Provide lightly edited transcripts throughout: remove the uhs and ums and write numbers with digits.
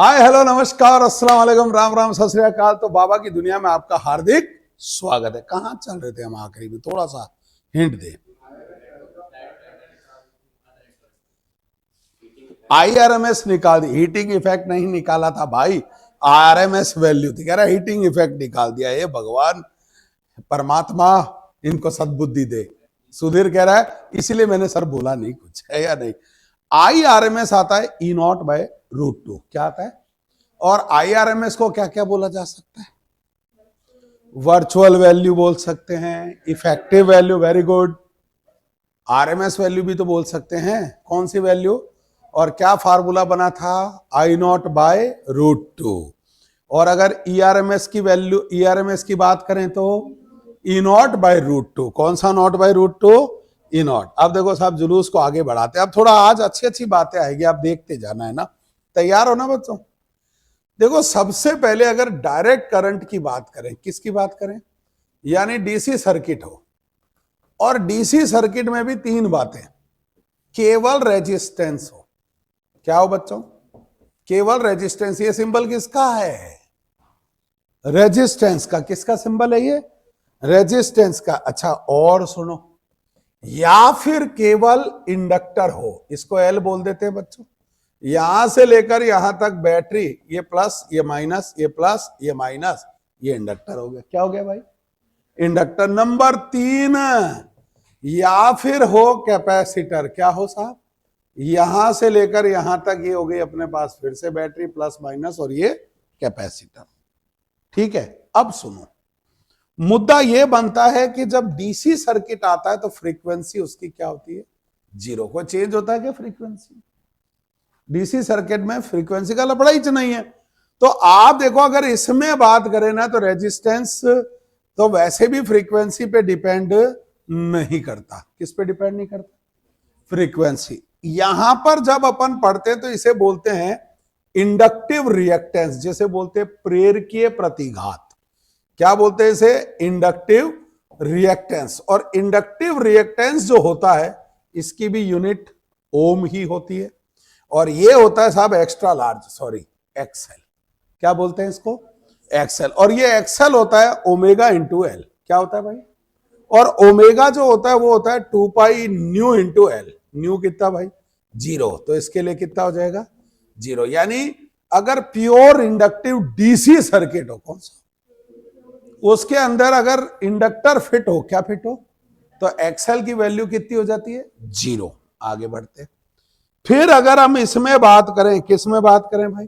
Hi hello नमस्कार अस्सलाम वालेकुम राम राम सत श्री अकाल। तो बाबा की दुनिया में आपका हार्दिक स्वागत है। कहाँ चल रहे थे हम आखिरी में, थोड़ा सा हिंट दे। आईआरएमएस निकाल दी, हीटिंग इफेक्ट नहीं निकाला था भाई, आरएमएस वैल्यू थी। कह रहा हीटिंग इफेक्ट निकाल दिया। ये भगवान परमात्मा इनको सद्बुद्धि दे। सुधीर कह रहा है इसीलिए मैंने सर बोला नहीं, कुछ है या नहीं। आईआरएमएस आता है ई नॉट बाय √2। क्या आता है? और आईआरएमएस को क्या क्या बोला जा सकता है? वर्चुअल वैल्यू बोल सकते हैं, effective value, very good. RMS value भी तो बोल सकते हैं। कौन सी वैल्यू? और क्या फार्मूला बना था? आई नॉट बाय √2। और अगर ईआरएमएस की वैल्यू, ईआरएमएस की बात करें तो ई नॉट बाय √2। कौन सा नॉट बाय √2? E not. अब देखो साहब जुलूस को आगे बढ़ाते हैं। अब थोड़ा आज अच्छी अच्छी बातें आएगी, आप देखते जाना है ना। तैयार हो ना बच्चों? देखो सबसे पहले अगर डायरेक्ट करंट की बात करें, किसकी बात करें? यानी डीसी सर्किट हो, और डीसी सर्किट में भी तीन बातें। केवल रेजिस्टेंस हो। क्या हो बच्चों? केवल रेजिस्टेंस। ये सिंबल किसका है? रेजिस्टेंस का। किसका सिंबल है ये? रेजिस्टेंस का। अच्छा और सुनो, या फिर केवल इंडक्टर हो, इसको एल बोल देते हैं बच्चों। यहां से लेकर यहां तक बैटरी, ये प्लस ये माइनस, ये प्लस ये माइनस, ये इंडक्टर हो गया। क्या हो गया भाई? इंडक्टर। नंबर 3, या फिर हो कैपेसिटर। क्या हो साहब? यहां से लेकर यहां तक ये हो गई अपने पास फिर से बैटरी, प्लस माइनस, और ये कैपेसिटर। ठीक है। अब सुनो, मुद्दा यह बनता है कि जब डीसी सर्किट आता है तो फ्रीक्वेंसी उसकी क्या होती है? 0। कोई चेंज होता है क्या फ्रीक्वेंसी? डीसी सर्किट में फ्रीक्वेंसी का लफड़ा ही नहीं है। तो आप देखो अगर इसमें बात करें ना तो रेजिस्टेंस तो वैसे भी फ्रीक्वेंसी पे डिपेंड नहीं करता। किस पे डिपेंड नहीं करता? फ्रीक्वेंसी। यहां पर जब अपन पढ़ते हैं तो इसे बोलते हैं इंडक्टिव रिएक्टेंस, जिसे बोलते हैं प्रेरकीय प्रतिघात। क्या बोलते हैं इसे? Inductive reactance. और इंडक्टिव रिएक्टेंस जो होता है इसकी भी यूनिट ओम ही होती है। और ये होता है साहब एक्स्ट्रा लार्ज, सॉरी एक्सएल। क्या बोलते हैं इसको? एक्सएल। और ये एक्सएल होता है ओमेगा इंटू एल। क्या होता है भाई? और ओमेगा जो होता है वो होता है 2 pi nu into L. New कितना भाई? 0। तो इसके लिए कितना हो जाएगा? 0। यानी अगर प्योर इंडक्टिव डीसी सर्किट हो, कौन सा, उसके अंदर अगर इंडक्टर फिट हो, क्या फिट हो, तो एक्सएल की वैल्यू कितनी हो जाती है? 0। आगे बढ़ते हैं। फिर अगर हम इसमें बात करें, किस में बात करें भाई?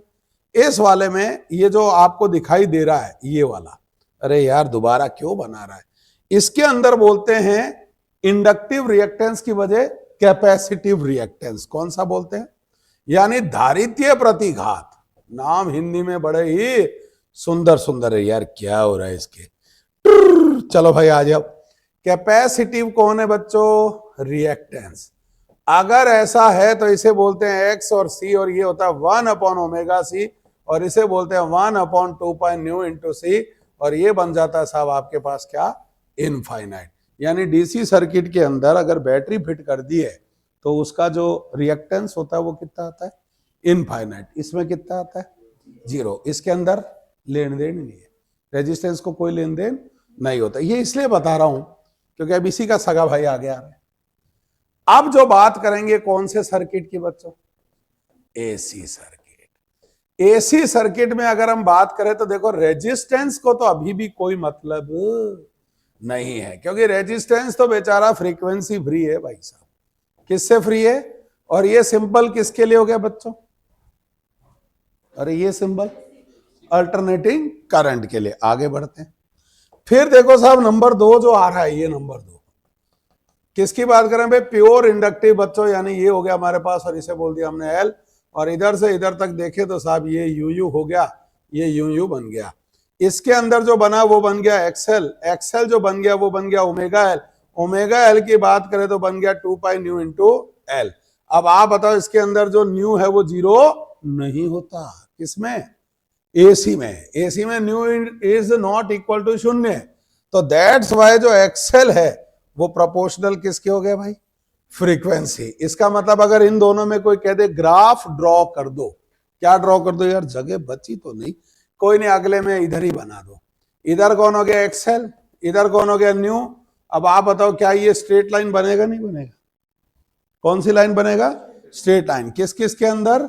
इस वाले में, ये जो आपको दिखाई दे रहा है ये वाला, अरे यार दोबारा क्यों बना रहा है? इसके अंदर बोलते हैं इंडक्टिव रिएक्टेंस की वजह कैपेसिटिव रिएक्टेंस। कौन सा बोलते हैं? यानी धारितीय प्रतिघात। नाम हिंदी में बड़े ही सुंदर सुंदर है यार, क्या हो रहा है इसके। चलो भाई आ जाओ। कैपेसिटिव कौन है बच्चों? रिएक्टेंस। अगर ऐसा है तो इसे बोलते हैं एक्स और सी, और ये होता है 1/ω/c, और इसे बोलते हैं 1/2 पाई न्यू इंटू सी, और ये बन जाता है साहब आपके पास क्या? इनफाइनाइट। यानी डीसी सर्किट के अंदर अगर बैटरी फिट कर दी है तो उसका जो रिएक्टेंस होता है वो कितना आता है? इनफाइनाइट। इसमें कितना आता है? 0। इसके अंदर लेन देन नहीं है, रेजिस्टेंस को कोई लेन देन नहीं होता। ये इसलिए बता रहा हूं क्योंकि अब इसी का सगा भाई आ गया है। अब जो बात करेंगे कौन से सर्किट की बच्चों? AC circuit. एसी सर्किट में अगर हम बात करें तो देखो रेजिस्टेंस को तो अभी भी कोई मतलब नहीं है, क्योंकि रेजिस्टेंस तो बेचारा फ्रीक्वेंसी फ्री है भाई साहब। किससे फ्री है? और ये सिंबल किसके लिए हो गया बच्चों? अरे ये सिंबल अल्टरनेटिंग करंट के लिए। आगे बढ़ते हैं। फिर देखो साहब नंबर 2 जो आ रहा है, ये नंबर 2 किसकी बात करें भाई? प्योर इंडक्टिव बच्चों। यानी ये हो गया हमारे पास, और इसे बोल दिया हमने एल, और इधर से इधर तक देखे तो साहब ये यू हो गया, ये यू बन गया। इसके अंदर जो बना वो बन गया एक्सएल। एक्सएल जो बन गया वो बन गया ओमेगा एल। ओमेगा एल की बात करें तो बन गया 2 पाई न्यू इंटू एल। अब आप बताओ इसके अंदर जो न्यू है वो 0 नहीं होता। किसमें? एसी में। एसी में nu is not equal to 0। तो दैट्स वाई जो एक्सएल है वो प्रोपोर्शनल किसके हो गए भाई? फ्रीक्वेंसी। इसका मतलब अगर इन दोनों में कोई कह दे ग्राफ ड्रॉ कर दो, क्या ड्रॉ कर दो यार, जगह बची तो नहीं, कोई नहीं, अगले में इधर ही बना दो। इधर कौन हो गया एक्सेल, इधर कौन हो गया न्यू। अब आप बताओ क्या ये स्ट्रेट लाइन बनेगा नहीं बनेगा, कौन सी लाइन बनेगा, स्ट्रेट लाइन। किस किस के अंदर,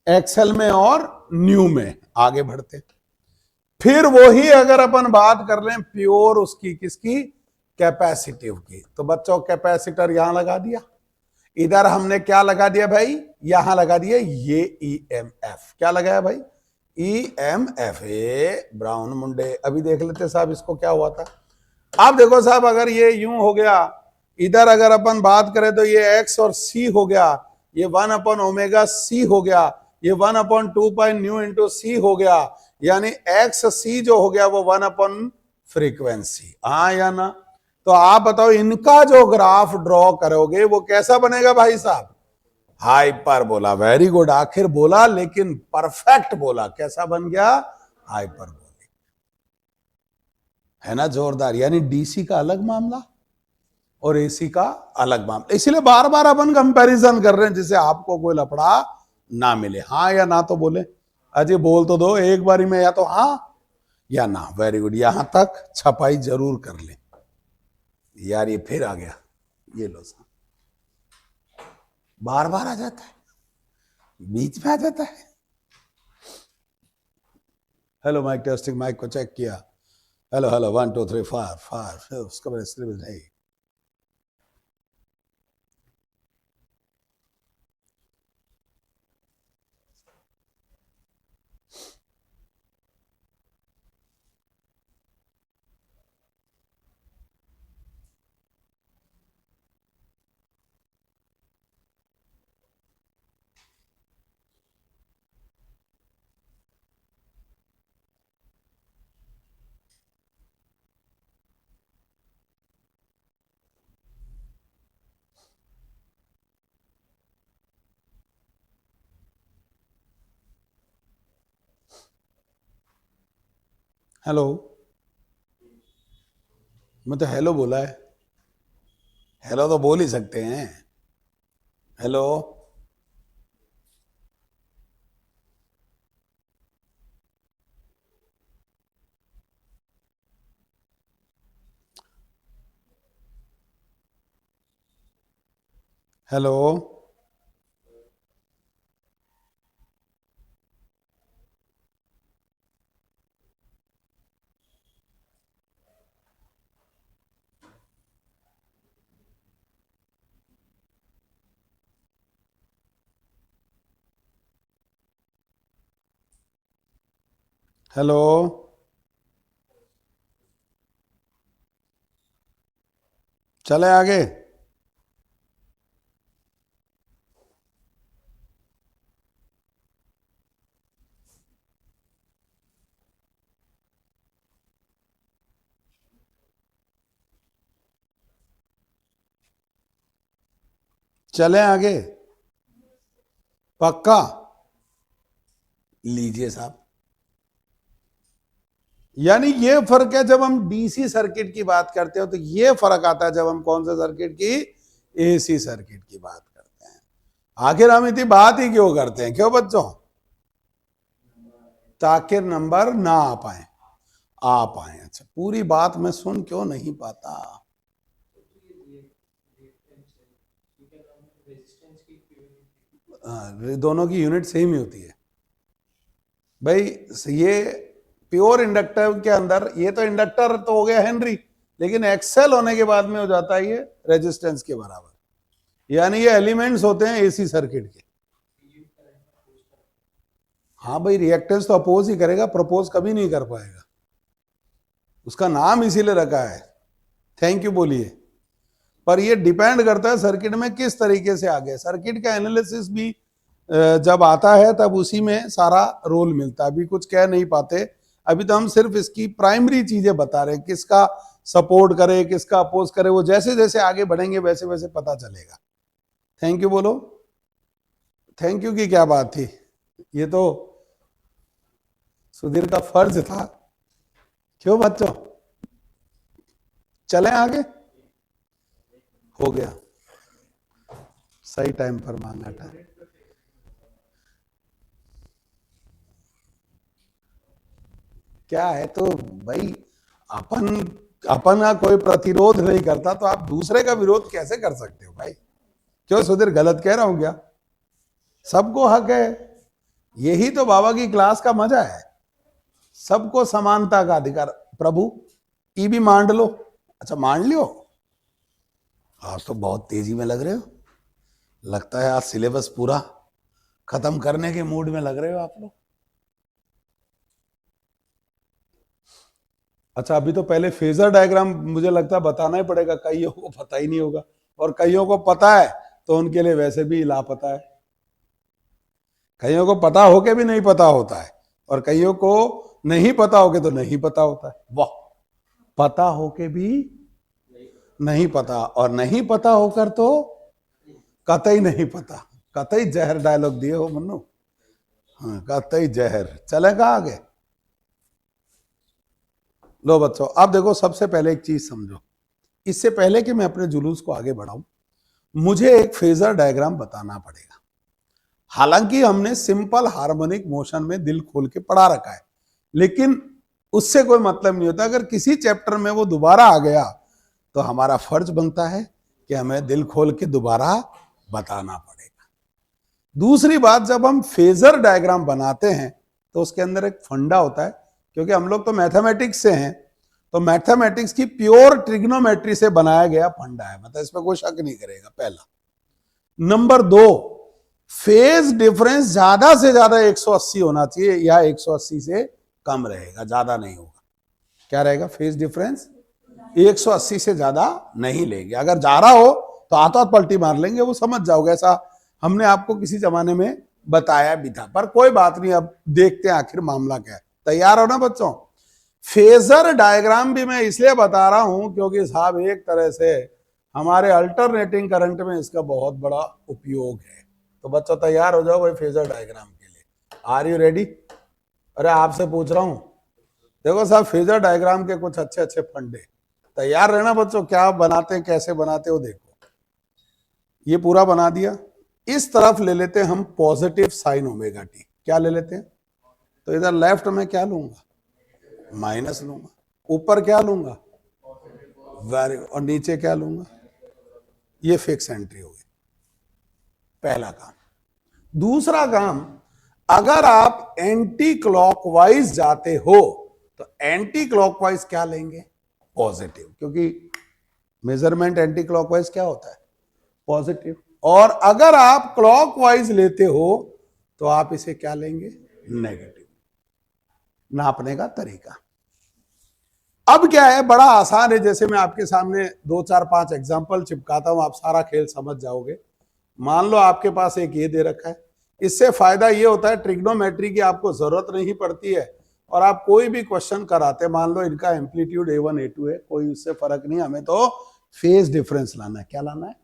एक्सेल में और न्यू में। आगे बढ़ते, फिर वही अगर अपन बात कर लें प्योर उसकी, किसकी, कैपेसिटिव की, तो बच्चों कैपेसिटर यहां लगा दिया, इधर हमने क्या लगा दिया भाई, यहां लगा दिया ये ईएमएफ। क्या लगाया भाई, ईएमएफ। ब्राउन मुंडे, अभी देख लेते साहब इसको क्या हुआ था। अब देखो साहब, अगर ये यूं हो गया, इधर अगर अपन बात करें तो ये एक्स और सी हो गया, ये 1/ओमेगा c हो गया, ये 1/2 पाई न्यू इंटू सी हो गया, यानी एक्स सी जो हो गया वो 1/फ्रीक्वेंसी। हाँ या ना। तो आप बताओ इनका जो ग्राफ ड्रॉ करोगे वो कैसा बनेगा भाई साहब, हाइपरबोला। वेरी गुड, आखिर बोला लेकिन परफेक्ट बोला। कैसा बन गया, हाइपरबोलिक। है ना जोरदार। यानी डीसी का अलग मामला और एसी का अलग मामला, इसलिए बार बार अपन कंपैरिजन कर रहे हैं जिससे आपको कोई लफड़ा ना मिले। हाँ या ना तो बोले, अजय बोल तो दो एक बारी में, या तो हाँ या ना। वेरी गुड, यहां तक छपाई जरूर कर ले यार। ये फिर आ गया, ये लो साहब, बार बार आ जाता है, बीच में आ जाता है। हेलो माइक टेस्टिंग, माइक को चेक किया, हेलो हेलो 1 2 3 4 5, उसका नहीं। हेलो, मैं तो हेलो बोला है, हेलो तो बोल ही सकते हैं। हेलो, हेलो, हेलो, चले आगे। चले आगे, पक्का। लीजिए साहब, यानी ये फर्क है जब हम डीसी सर्किट की बात करते हो, तो ये फर्क आता है जब हम कौन से सर्किट की, एसी सर्किट की बात करते हैं। आखिर हम इतनी बात ही क्यों करते हैं, क्यों बच्चों, ताकि नंबर ना आ पाए, आ पाए। अच्छा, पूरी बात मैं सुन क्यों नहीं पाता। दोनों की यूनिट सेम ही होती है भाई। ये प्योर इंडक्टर के अंदर, ये तो इंडक्टर तो हो गया हेनरी, लेकिन एक्सेल होने के बाद में हो जाता है ये रेजिस्टेंस के बराबर। यानी ये एलिमेंट्स होते हैं एसी सर्किट के। हाँ भाई, रिएक्टेंस तो अपोज ही करेगा, प्रपोज कभी नहीं कर पाएगा, उसका नाम इसीलिए रखा है। थैंक यू बोलिए। पर ये डिपेंड करता है सर्किट में किस तरीके से आ गया। सर्किट का एनालिसिस भी जब आता है तब उसी में सारा रोल मिलता है। अभी कुछ कह नहीं पाते, अभी तो हम सिर्फ इसकी प्राइमरी चीजें बता रहे हैं, किसका सपोर्ट करे किसका अपोज करे, वो जैसे जैसे आगे बढ़ेंगे वैसे वैसे पता चलेगा। थैंक यू बोलो। थैंक यू की क्या बात थी, ये तो सुधीर का फर्ज था। क्यों बच्चों, चलें आगे, हो गया, सही टाइम पर मांगा था। क्या है तो भाई, अपन अपना कोई प्रतिरोध नहीं करता तो आप दूसरे का विरोध कैसे कर सकते हो भाई? क्यों सुधीर, गलत कह रहा हूं क्या? सबको हक है, यही तो बाबा की क्लास का मजा है, सबको समानता का अधिकार। प्रभु ई भी मान लो। अच्छा मान लियो, आज तो बहुत तेजी में लग रहे हो, लगता है आज सिलेबस पूरा खत्म करने के मूड में लग रहे हो आप लोग। अच्छा अभी तो पहले फेजर डायग्राम मुझे लगता है बताना ही पड़ेगा, कईयों को पता ही नहीं होगा, और कईयों को पता है तो उनके लिए वैसे भी लापता है, कईयों को पता होके भी नहीं पता होता है, और कईयों को नहीं पता होके तो नहीं पता होता है। वाह, पता होके भी नहीं पता, और नहीं पता होकर तो कतई नहीं पता। कतई जहर डायलॉग दिए हो मन्नू, हाँ कतई जहर। चलेगा आगे? लो बच्चों, अब देखो सबसे पहले एक चीज समझो, इससे पहले कि मैं अपने जुलूस को आगे बढ़ाऊं, मुझे एक फेजर डायग्राम बताना पड़ेगा। हालांकि हमने सिंपल हार्मोनिक मोशन में दिल खोल के पढ़ा रखा है, लेकिन उससे कोई मतलब नहीं होता। अगर किसी चैप्टर में वो दोबारा आ गया तो हमारा फर्ज बनता है कि हमें दिल खोल के दोबारा बताना पड़ेगा। दूसरी बात, जब हम फेजर डायग्राम बनाते हैं तो उसके अंदर एक फंडा होता है, क्योंकि हम लोग तो मैथमेटिक्स से हैं, तो मैथमेटिक्स की प्योर ट्रिग्नोमेट्री से बनाया गया फंडा है, मतलब इसमें कोई शक नहीं करेगा। पहला। नंबर 2, फेज डिफरेंस ज्यादा से ज्यादा 180 होना चाहिए, या 180 से कम रहेगा, ज्यादा नहीं होगा। क्या रहेगा? फेज डिफरेंस 180 से ज्यादा नहीं लेंगे। अगर जा रहा हो तो हाथों हाथ पलटी मार लेंगे, वो समझ जाओगे, ऐसा हमने आपको किसी जमाने में बताया भी था। पर कोई बात नहीं, अब देखते हैं आखिर मामला क्या है। तैयार हो ना बच्चों? फेजर डायग्राम भी मैं इसलिए बता रहा हूं क्योंकि साहब एक तरह से हमारे अल्टरनेटिंग करंट में इसका बहुत बड़ा उपयोग है। तो बच्चों तैयार हो जाओ भाई फेजर डायग्राम के लिए। Are you ready? अरे आपसे पूछ रहा हूं, देखो साहब फेजर डायग्राम के कुछ अच्छे अच्छे फंडे, तैयार रहना बच्चों। क्या बनाते हैं, कैसे बनाते हो देखो। ये पूरा बना दिया, इस तरफ ले लेते हैं हम पॉजिटिव साइन ओमेगा टी। क्या ले लेते हैं? तो इधर लेफ्ट में क्या लूंगा? माइनस लूंगा। ऊपर क्या लूंगा? वेरी, और नीचे क्या लूंगा? ये फिक्स एंट्री होगी। पहला काम। दूसरा काम, अगर आप एंटी क्लॉकवाइज जाते हो तो एंटी क्लॉकवाइज क्या लेंगे? पॉजिटिव, क्योंकि मेजरमेंट एंटी क्लॉकवाइज क्या होता है? पॉजिटिव। और अगर आप क्लॉकवाइज लेते हो तो आप इसे क्या लेंगे? नेगेटिव। नापने का तरीका अब क्या है? बड़ा आसान है। जैसे मैं आपके सामने 2 4 5 एग्जाम्पल चिपकाता हूं, आप सारा खेल समझ जाओगे। मान लो आपके पास एक ये दे रखा है, इससे फायदा ये होता है ट्रिग्नोमेट्री की आपको जरूरत नहीं पड़ती है, और आप कोई भी क्वेश्चन कराते, मान लो इनका एम्पलीट्यूड A1 A2 है, कोई उससे फर्क नहीं, हमें तो फेज डिफरेंस लाना है। क्या लाना है?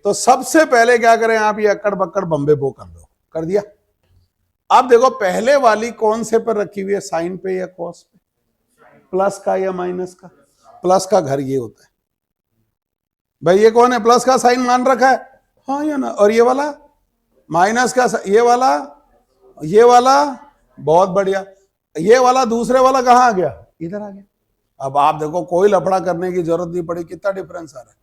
तो सबसे पहले क्या करें, आप ये अक्कड़ बक्कड़ बम्बे बो कर दो। कर दिया? अब देखो पहले वाली कौन से पर रखी हुई है, साइन पे या कॉस पे? प्लस का या माइनस का? प्लस का घर ये होता है भाई। ये कौन है? प्लस का साइन मान रखा है, हाँ या ना? और ये वाला माइनस का, ये वाला, ये वाला, बहुत बढ़िया। ये वाला दूसरे वाला कहां आ गया? इधर आ गया। अब आप देखो कोई लफड़ा करने की जरूरत नहीं पड़ी, कितना डिफरेंस आ रहा है।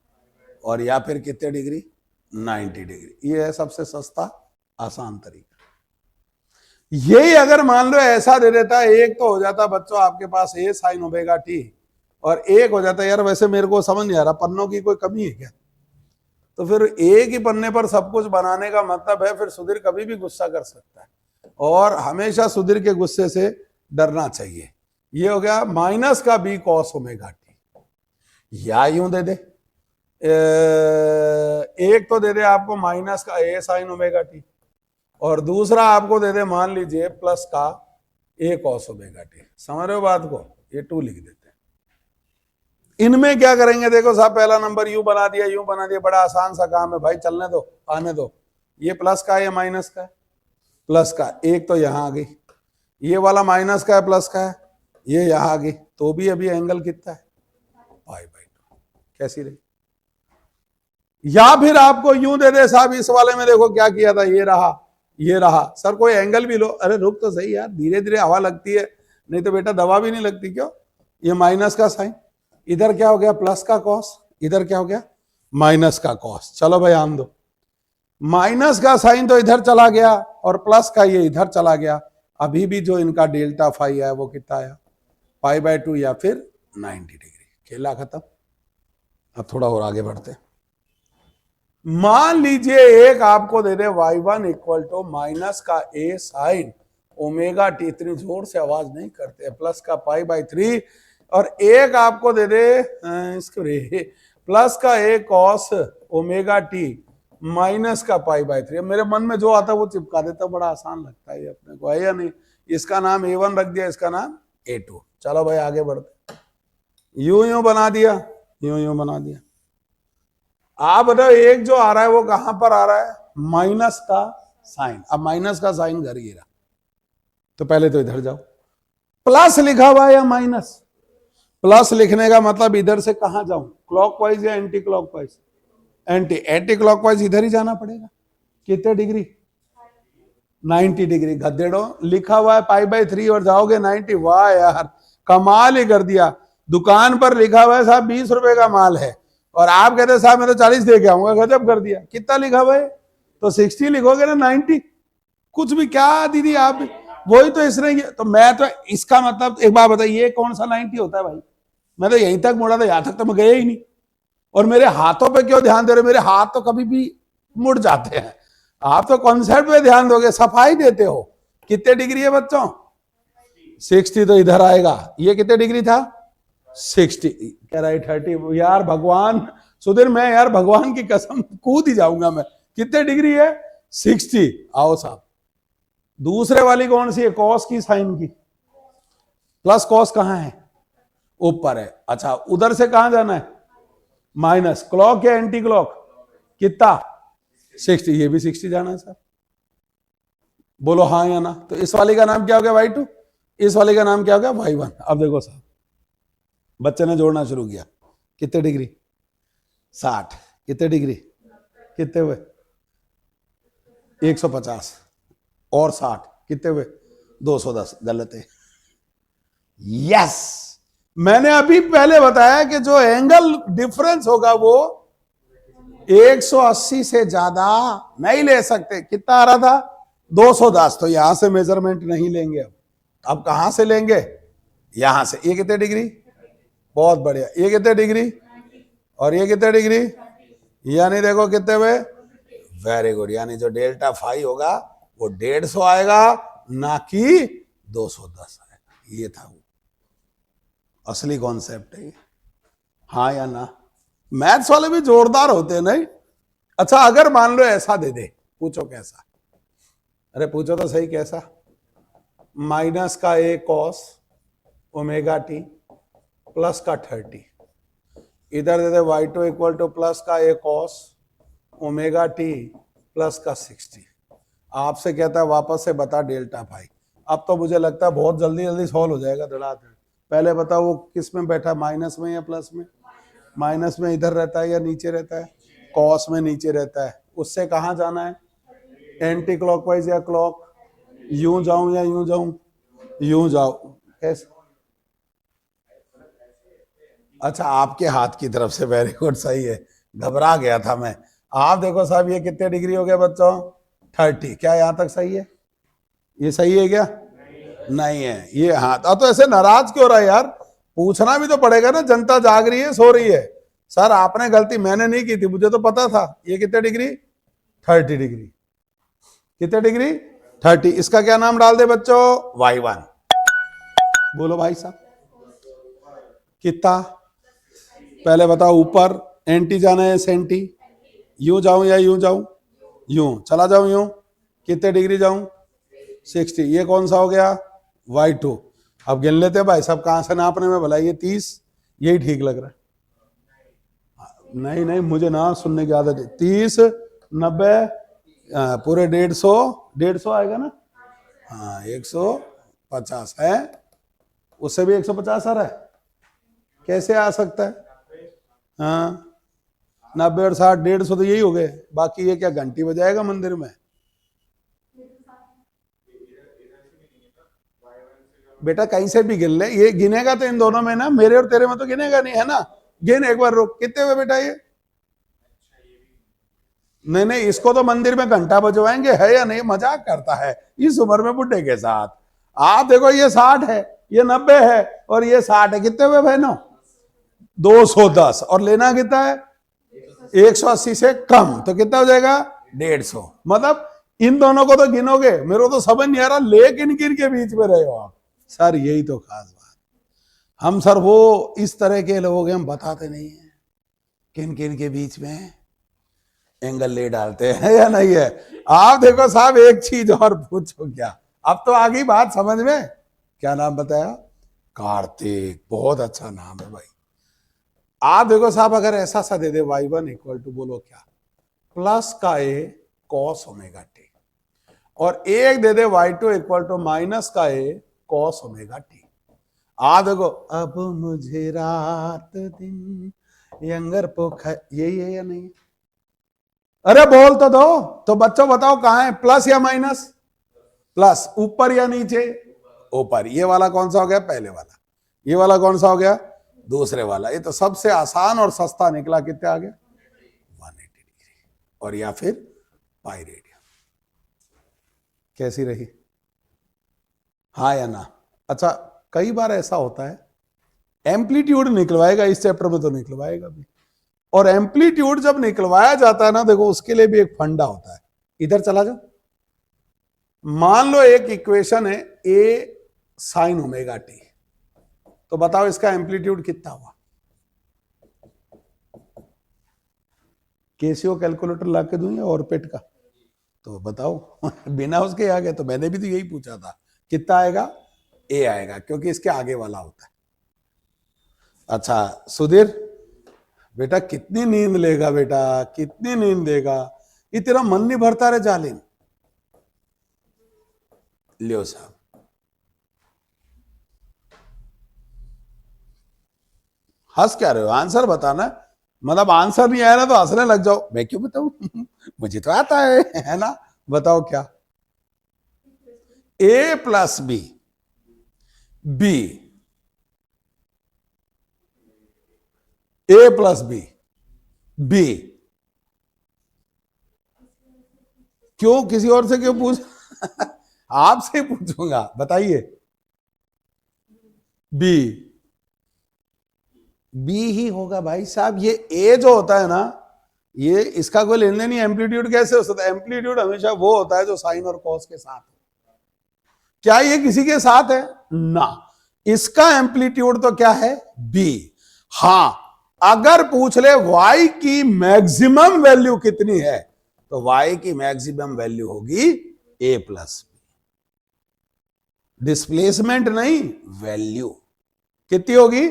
और या फिर कितने डिग्री? 90 डिग्री। ये है सबसे सस्ता आसान तरीका। यही अगर मान लो ऐसा दे देता, एक तो हो जाता बच्चों आपके पास ए साइन ओमेगा टी, और एक हो जाता, यार वैसे मेरे को समझ नहीं आ रहा पन्नों की कोई कमी है क्या? तो फिर एक ही पन्ने पर सब कुछ बनाने का मतलब है फिर सुधीर कभी भी गुस्सा कर सकता है, और हमेशा सुधीर के गुस्से से डरना चाहिए। ये हो गया माइनस का बी कॉस ओमेगा टी, या यूं दे दे, एक तो दे दे आपको माइनस का ए साइन ओमेगा टी, और दूसरा आपको दे दे मान लीजिए प्लस का ए कॉस ओमेगा टी। समझ रहे हो बात को? ये 2 लिख देते हैं। इनमें क्या करेंगे? देखो साहब पहला नंबर यू बना दिया, यू बना दिया, बड़ा आसान सा काम है भाई, चलने दो, आने दो। ये प्लस का है या माइनस का है? प्लस का। एक तो यहां आ गई, ये वाला माइनस का है, प्लस का है, ये यहां आ गई, तो भी अभी एंगल कितना है? π/2। कैसी रही? या फिर आपको यूं दे दे साहब, इस वाले में देखो क्या किया था, ये रहा, ये रहा। सर कोई एंगल भी लो। अरे रुक तो सही यार, धीरे धीरे हवा लगती है, नहीं तो बेटा दवा भी नहीं लगती। क्यों? ये माइनस का साइन, इधर क्या हो गया प्लस का कॉस, इधर क्या हो गया माइनस का कॉस। चलो भाई आम दो, माइनस का साइन तो इधर चला गया और प्लस का ये इधर चला गया। अभी भी जो इनका डेल्टा फाई है वो कितना आया, π/2 या फिर 90 डिग्री। खेला खत्म। अब थोड़ा और आगे बढ़ते हैं। मान लीजिए एक आपको दे दे y1 इक्वल टू माइनस का a साइन ओमेगा टी, इतनी जोर से आवाज नहीं करते, प्लस का π/3, और एक आपको दे दे इसको प्लस का a cos omega T minus का π/3। मेरे मन में जो आता है वो चिपका देता, बड़ा आसान लगता है ये अपने को, है या नहीं? इसका नाम a1 रख दिया, इसका नाम a2। चलो भाई आगे बढ़ते, यूं बना दिया, यूं बना दिया। आप बताओ एक जो आ रहा है वो कहां पर आ रहा है, माइनस का साइन। अब माइनस का साइन घर गिरा तो पहले तो इधर जाओ, प्लस लिखा हुआ है या माइनस, प्लस लिखने का मतलब इधर से कहां जाऊं, क्लॉकवाइज या एंटी क्लॉकवाइज? एंटी क्लॉकवाइज इधर ही जाना पड़ेगा। कितने डिग्री? 90 डिग्री। गद्देड़ो लिखा हुआ है π/3 और जाओगे 90। वाह यार कमाल ही कर दिया। दुकान पर लिखा हुआ है साहब 20 रुपए का माल है और आप कहते हैं साहब मैं तो 40 दे के आऊंगा। गजब कर दिया। कितना लिखा हुआ है? तो 60 लिखोगे ना, 90 कुछ भी। क्या दीदी आप, वही तो इसने, तो मैं तो इसका मतलब एक बात बताइए कौन सा 90 होता है भाई? मैं तो यहीं तक मुड़ा था, यहां तक तो मैं गया ही नहीं। और मेरे हाथों पे क्यों ध्यान दे रहे? मेरे हाथ तो कभी भी मुड़ जाते हैं। आप तो कॉन्सेप्ट पे ध्यान दोगे, सफाई देते हो। कितने डिग्री है बच्चों? 60 तो इधर आएगा। ये कितने डिग्री था? 60। कह रहा है 30। यार भगवान सुधीर, मैं यार भगवान की कसम कूद ही जाऊंगा मैं। कितने डिग्री है? 60। आओ साहब, दूसरे वाली कौन सी है? कॉस की साइन की। प्लस कॉस कहां है? ऊपर है। अच्छा उधर से कहां जाना है? माइनस। क्लॉक या एंटी क्लॉक? कितना? 60। ये भी 60 जाना है सर। बोलो हाँ या ना। तो इस वाली का नाम क्या हो गया? y2। इस वाली का नाम क्या हो गया? y1। अब देखो साहब, बच्चे ने जोड़ना शुरू किया। कितने डिग्री? 60। कितने डिग्री? कितने हुए? 150 और 60 कितने हुए? 210। गलत है। यस, मैंने अभी पहले बताया कि जो एंगल डिफरेंस होगा वो 180 से ज्यादा नहीं ले सकते। कितना आ रहा था? 210। तो यहां से मेजरमेंट नहीं लेंगे। अब कहां से लेंगे? यहां से। ये कितने डिग्री? बहुत बढ़िया। ये कितने डिग्री? और ये कितने डिग्री? यानी देखो कितने हुए? Very good. यानी जो डेल्टा फाई होगा वो 150 आएगा, ना कि 210 आएगा। ये था वो असली कॉन्सेप्ट है। हाँ या ना? मैथ्स वाले भी जोरदार होते हैं नहीं? अच्छा अगर मान लो ऐसा दे दे, पूछो कैसा? अरे पूछो तो सही कैसा? माइनस का a cos omega t plus का 30। इधर दे दे y2 इक्वल टू प्लस का a cos omega t plus का 60। आपसे कहता है वापस से बता डेल्टा फाई। अब तो मुझे लगता है बहुत जल्दी जल्दी सॉल्व हो जाएगा धड़ाधड़। पहले बताओ वो किस में बैठा, माइनस में या प्लस में? माइनस में इधर रहता है या नीचे रहता है? कॉस में नीचे रहता है। उससे कहां जाना है? एंटी क्लॉकवाइज या क्लॉक? यूं जाऊं या यूं जाऊं? यूं जाओ। कैसे? अच्छा आपके हाथ की तरफ से, वेरी गुड, सही है। घबरा गया था मैं। आप देखो साहब ये कितने डिग्री हो गया बच्चों? 30। क्या यहां तक सही है? ये सही है क्या? नहीं है ये। हाँ तो ऐसे नाराज क्यों रहा है यार? पूछना भी तो पड़ेगा ना, जनता जाग रही है सो रही है। सर आपने गलती, मैंने नहीं की थी, मुझे तो पता था। ये कितने डिग्री? 30 डिग्री। कितने डिग्री? 30। इसका क्या नाम डाल दे बच्चों? y1। बोलो भाई साहब कितना? पहले बताओ ऊपर एंटी जाना है सेंटी? यूं जाऊं या यूं जाऊं? यूं चला जाऊं। यूं कितने डिग्री जाऊं? 60। ये कौन सा हो गया? y2। अब गिन लेते भाई साहब, कहां से नापने में भला? ये 30, यही ठीक लग रहा है। नहीं नहीं मुझे ना सुनने की आदत है। 30, 90, पूरे 150 आएगा ना? हाँ 150 है। उससे भी 150 आ रहा है? कैसे आ सकता है? हाँ 90 और 60, 150 तो यही हो गए। बाकी ये क्या घंटी बजाएगा मंदिर में? बेटा कहीं से भी गिन ले, ये गिनेगा तो इन दोनों में ना, मेरे और तेरे में तो गिनेगा नहीं, है ना। गिन एक बार, रुक, कितने हुए बेटा ये? नहीं नहीं, इसको तो मंदिर में घंटा बजवाएंगे, है या नहीं, मजाक करता है इस उम्र में बुढ़े के साथ। आप देखो ये 60 है, ये 90 है, और ये 60 है, कितने हुए बहनों? 210। और लेना कितना है? 180 से कम, तो कितना हो जाएगा? 150। मतलब इन दोनों को तो गिनोगे, मेरे को तो समझ नहीं आ रहा, लेकिन किन के बीच में रहे हो आप? सर यही तो खास बात, हम सर वो इस तरह के लोग हैं, हम बताते नहीं है किन किन के बीच में एंगल ले डालते हैं या नहीं है। आप देखो साहब, एक चीज और पूछो, क्या अब तो आ गई बात समझ में? क्या नाम बताया? कार्तिक, बहुत अच्छा नाम है भाई। आप देखो साहब, अगर ऐसा सा दे दे y1 इक्वल टू, बोलो क्या, प्लस का ए कॉस ओमेगा टी, और एक दे दे y2 इक्वल टू माइनस का ए कॉस ओमेगा टी। आप देखो, अब मुझे रात दिन यंगर पोखर, यही है या नहीं? अरे बोल तो दो। तो बच्चों बताओ कहां है, प्लस या माइनस? प्लस। ऊपर या नीचे? ऊपर। ये वाला कौन सा हो गया? पहले वाला। ये वाला कौन सा हो गया? दूसरे वाला। ये तो सबसे आसान और सस्ता निकला, कितने आ गया? 180 डिग्री। और या फिर पाई रेडियन। कैसी रही, हाँ या ना? अच्छा, कई बार ऐसा होता है, एम्पलीट्यूड निकलवाएगा इस चैप्टर में तो निकलवाएगा भी, और एम्पलीट्यूड जब निकलवाया जाता है ना, देखो उसके लिए भी एक फंडा होता है। इधर चला जाओ, मान लो एक इक्वेशन है ए साइन ओमेगा टी, तो बताओ इसका एम्पलीट्यूड कितना हुआ? केसीओ कैलकुलेटर ला के दूं या और पेट का? तो बताओ बिना उसके आ गया, तो मैंने भी तो यही पूछा था, कितना आएगा? ए आएगा, क्योंकि इसके आगे वाला होता है। अच्छा सुधीर बेटा, कितनी नींद लेगा बेटा, कितनी नींद देगा? ये तेरा मन नहीं भरता रे जालिम। लियो साहब, हंस क्या रहे हो? आंसर बताना। मतलब आंसर नहीं आया ना तो हंसने लग जाओ, मैं क्यों बताऊं मुझे तो आता है ना। बताओ क्या? ए प्लस बी, बी, ए प्लस बी, बी, क्यों? किसी और से क्यों पूछ आपसे पूछूंगा, बताइए। बी, बी ही होगा भाई साहब। ये ए जो होता है ना, ये इसका कोई लेन देन नहीं। एम्पलीट्यूड कैसे हो सकता है? एम्पलीट्यूड हमेशा वो होता है जो साइन और कॉस के साथ। क्या ये किसी के साथ है ना? इसका एम्पलीट्यूड तो क्या है? बी। हां, अगर पूछ ले y की मैक्सिमम वैल्यू कितनी है, तो y की मैक्सिमम वैल्यू होगी a प्लस बी। डिस्प्लेसमेंट नहीं, वैल्यू कितनी होगी?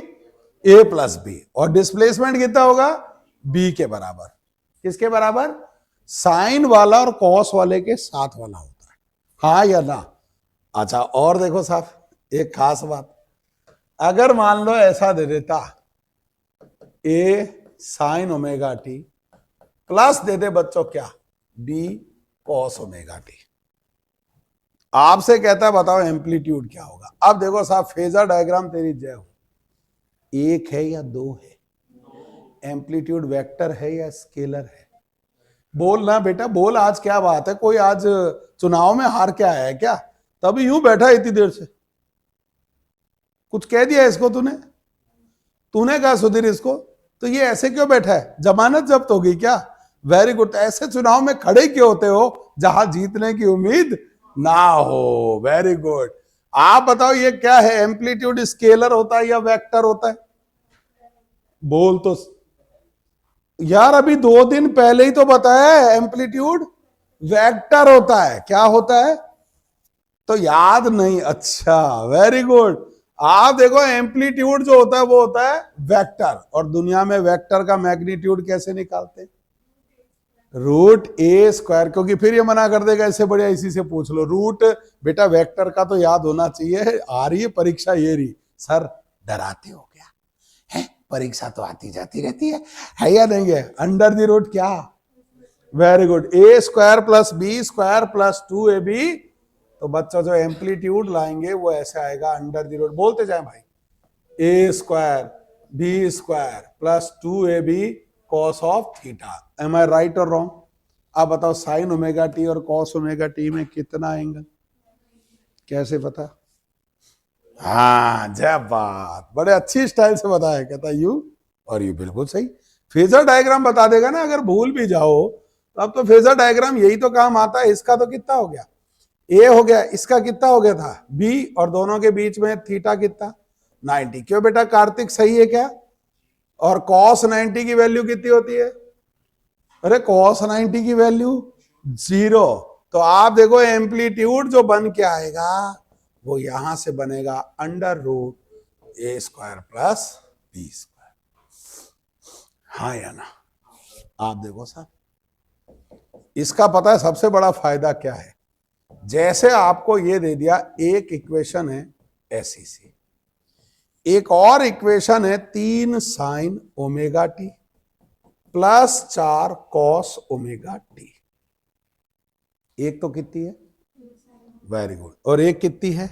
a plus b. और डिस्प्लेसमेंट कितना होगा? b के बराबर। किसके बराबर? साइन वाला और कॉस वाले के साथ वाला होता है, हाँ या ना? अच्छा, और देखो साहब, एक खास बात, अगर मान लो ऐसा दे देता a sine omega t plus दे दे बच्चों क्या? B cos omega t. आपसे कहता है बताओ एम्पलीट्यूड क्या होगा? अब देखो साहब, फेजर डायग्राम तेरी जय हो, एक है या दो है? एम्पलीट्यूड वेक्टर है या स्केलर है? बोल ना बेटा, बोल, आज क्या बात है? कोई आज चुनाव में हार के आया है क्या? तभी यूं बैठा इतनी देर से, कुछ कह दिया इसको तूने? तूने कहा सुधीर इसको, तो ये ऐसे क्यों बैठा है? जमानत जब्त होगी क्या? Very good. ऐसे चुनाव में खड़े क्यों होते हो जहां जीतने की उम्मीद ना हो? Very good. आप बताओ ये क्या है? एम्पलीट्यूड स्केलर होता है या वेक्टर होता है? बोल तो यार, अभी 2 दिन पहले ही तो बताया है, एम्पलीट्यूड वेक्टर होता है। क्या होता है? तो याद नहीं? अच्छा, वेरी गुड। आप देखो, एम्पलीट्यूड जो होता है वो होता है वेक्टर, और दुनिया में वेक्टर का मैग्नीट्यूड कैसे निकालते हैं? Root a square. क्योंकि फिर ये मना कर देगा, इससे बढ़िया इसी से पूछ लो। रूट बेटा वेक्टर का तो याद होना चाहिए। आ रही है परीक्षा, ये रही। सर डराते हो क्या है? परीक्षा तो आती जाती रहती है या नहीं है? अंडर द रूट क्या? Very good. A square plus b square plus 2ab तो बच्चों जो एम्पलीट्यूड लाएंगे वो ऐसे आएगा अंडर द रूट, बोलते जाए भाई, a square b square plus 2ab cos of theta. Am I right और रॉन्ग? आप बताओ साइन ओमेगा टी और कॉस ओमेगा टी में कितना एंगल, कैसे पता? हाँ जय बात, बड़े अच्छी स्टाइल से बताया, कहता यू और यू, बिल्कुल सही। फेजर डायग्राम बता देगा ना, अगर भूल भी जाओ तो अब तो फेजर डायग्राम यही तो काम आता है। इसका तो कितना हो गया, ए हो गया, इसका कितना हो गया था बी, और दोनों के बीच में थीटा कितना 90। क्यों बेटा कार्तिक सही है क्या? और cos 90 की वैल्यू कितनी होती है? अरे cos 90 की वैल्यू 0। तो आप देखो एम्पलीट्यूड जो बन के आएगा वो यहां से बनेगा under root a square plus b square. हाँ या ना? आप देखो साहब, इसका पता है सबसे बड़ा फायदा क्या है? जैसे आपको ये दे दिया, एक इक्वेशन है ऐसी सी, एक और इक्वेशन है 3 sign omega t plus 4 cos omega T. एक तो कितनी है? Very good. और एक कितनी है?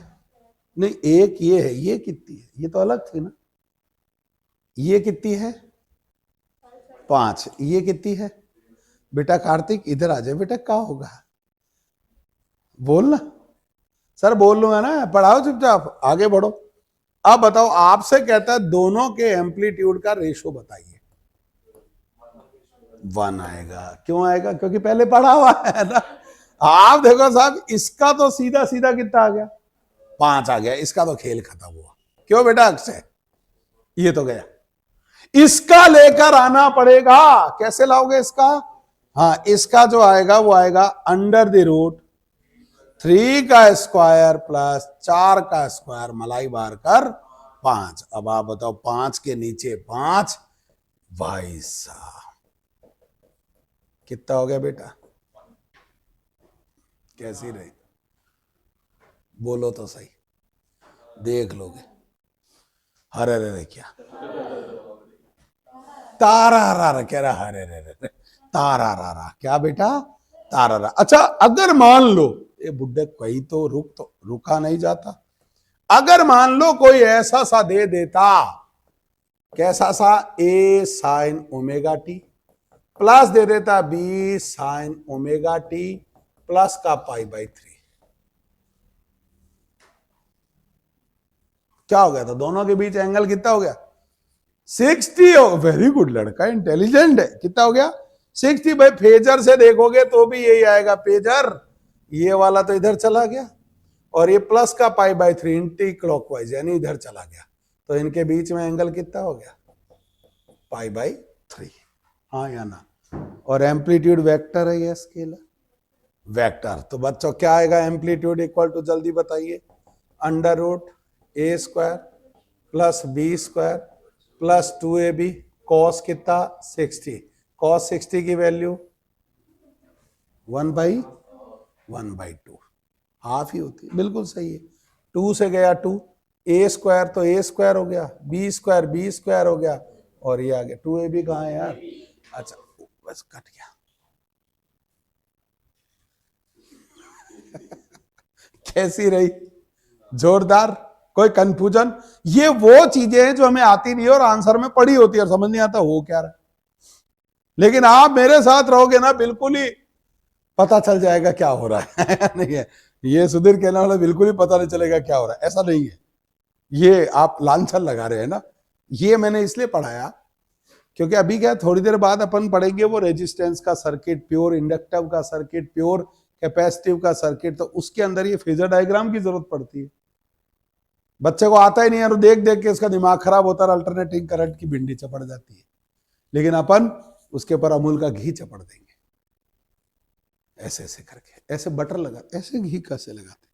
नहीं, एक ये है, ये कितनी है? ये तो अलग थी ना। ये कितनी है? 5। ये कितनी है? बेटा कार्तिक इधर आ जाए बेटा, क्या होगा बोलना। सर बोल लूंगा ना, पढ़ाओ चुपचाप, आगे बढ़ो। अब बताओ, आपसे कहता है दोनों के एम्पलीट्यूड का रेशो बताइए। 1 आएगा। क्यों आएगा? क्योंकि पहले पढ़ा हुआ है ना। आप देखो साहब, इसका तो सीधा सीधा कितना आ गया? 5 आ गया। इसका तो खेल खत्म हुआ। क्यों बेटा अक्षय? ये तो गया, इसका लेकर आना पड़ेगा। कैसे लाओगे इसका? हाँ, इसका जो आएगा वो आएगा अंडर द रूट 3 का स्क्वायर प्लस 4 का स्क्वायर मलाई बार कर 5। अब आप बताओ, 5 के नीचे 5, भाई साहब कितना हो गया बेटा? कैसी रही? बोलो तो सही, देख लोगे। हरे रे क्या तारा रा कह रहा, हरे रे तारा रा क्या बेटा? तारा रा। अच्छा, अगर मान लो ये बुड्ढे कहीं तो रुका नहीं जाता। अगर मान लो कोई ऐसा सा दे देता, कैसा सा? A sine omega t plus दे देता b sine omega t plus का π/3। क्या हो गया था? दोनों के बीच एंगल कितना हो गया? 60 हो। वेरी गुड, लड़का इंटेलिजेंट है। कितना हो गया? 60। भाई फेजर से देखोगे तो भी यही आएगा फेजर। ये वाला तो इधर चला गया और ये प्लस का π/3 एंटी क्लॉकवाइज यानी इधर चला गया, तो इनके बीच में एंगल कितना हो गया? π/3। हाँ या ना? और एम्पलीट्यूड वेक्टर है ये, स्केलर वेक्टर। तो बच्चों क्या आएगा एम्पलीट्यूड इक्वल टू? जल्दी बताइए। Under root a square plus b square plus 2ab cos कितना? 60। कॉस 60 की वैल्यू 1/2, हाफ ही होती है। बिल्कुल सही है। 2 से गया 2, ए स्क्वायर तो ए स्क्वायर हो गया, बी स्क्वायर हो गया, और ये आ गया 2ab। कहाँ है यार? अच्छा बस कट गया। कैसी रही? जोरदार। कोई कंफ्यूजन? ये वो चीजें हैं जो हमें आती नहीं है और आंसर में पड़ी होती है और समझ नहीं आता हो क्या रहा है। लेकिन आप मेरे साथ रहोगे ना, बिल्कुल ही पता चल जाएगा क्या हो रहा है। नहीं है ये सुधीर कहने वाला, बिल्कुल ही पता नहीं चलेगा क्या हो रहा है, ऐसा नहीं है। ये आप लांछन लगा रहे हैं ना। ये मैंने इसलिए पढ़ाया क्योंकि अभी क्या, थोड़ी देर बाद अपन पढ़ेंगे वो रेजिस्टेंस का सर्किट, प्योर इंडक्टिव का सर्किट, प्योर कैपेसिटिव का सर्किट। तो उसके अंदर ये फेजर डायग्राम की जरूरत पड़ती है। बच्चे को आता ही नहीं है और देख देख के उसका दिमाग खराब होता है, अल्टरनेटिंग करंट की भिंडी चपड़ जाती है। लेकिन अपन उसके ऊपर अमूल का घी चपड़ देंगे, ऐसे ऐसे करके। ऐसे बटर लगा, ऐसे घी कैसे लगाते?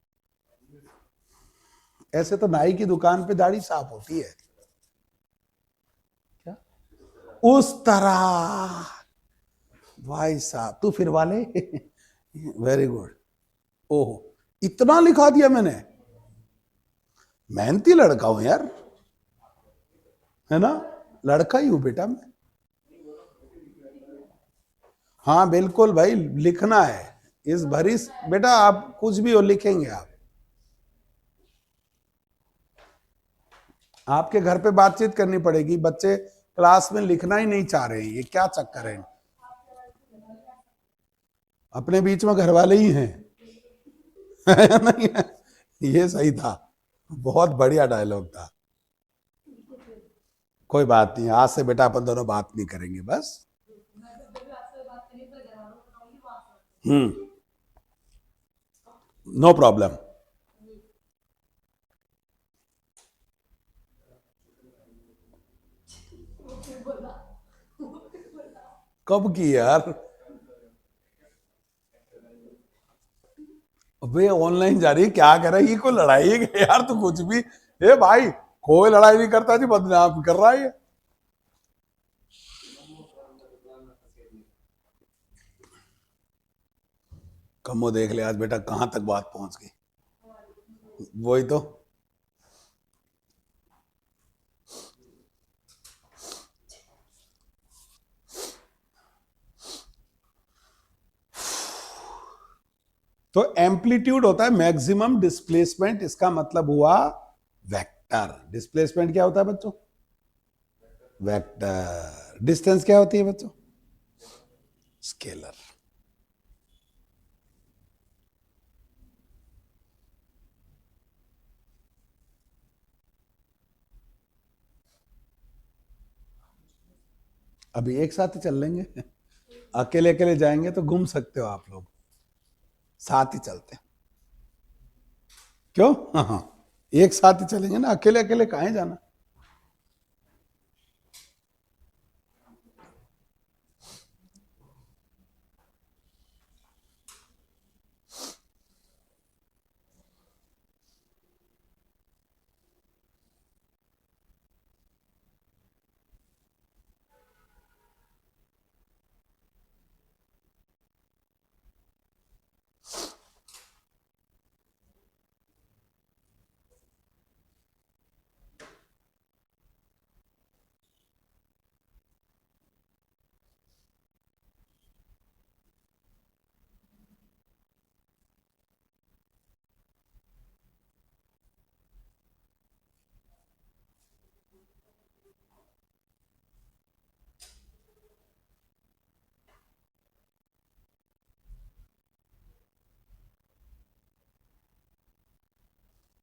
ऐसे तो नाई की दुकान पे दाढ़ी साफ होती है क्या? उस तरह। भाई साहब तू फिर वाले। Very good. ओहो, इतना लिखा दिया मैंने। मेहनती लड़का हूं यार, है ना? लड़का ही हूं बेटा मैं। हाँ बिल्कुल भाई, लिखना है। इस भरी, बेटा आप कुछ भी हो लिखेंगे आप, आपके घर पे बातचीत करनी पड़ेगी। बच्चे क्लास में लिखना ही नहीं चाह रहे हैं, ये क्या चक्कर है? अपने बीच में घर वाले ही हैं। नहीं है? ये सही था, बहुत बढ़िया डायलॉग था। कोई बात नहीं, आज से बेटा अपन दोनों बात नहीं करेंगे बस। No problem. कब की यार? अबे ऑनलाइन जा रही है, क्या कर रही है? कोई लड़ाई है क्या यार? तू कुछ भी, ए भाई कोई लड़ाई नहीं करता जी, बदनाम कर रहा है। कमो देख ले आज बेटा कहां तक बात पहुंच गई। वही तो। तो एम्पलीट्यूड होता है मैक्सिमम डिस्प्लेसमेंट, इसका मतलब हुआ वेक्टर। डिस्प्लेसमेंट क्या होता है बच्चों? वेक्टर। डिस्टेंस क्या होती है बच्चों? स्केलर। अभी एक साथ ही चल लेंगे। अकेले अकेले जाएंगे तो घूम सकते हो आप लोग, साथ ही चलते हैं। क्यों? हाँ हाँ, एक साथ ही चलेंगे ना, अकेले अकेले कहाँ जाना।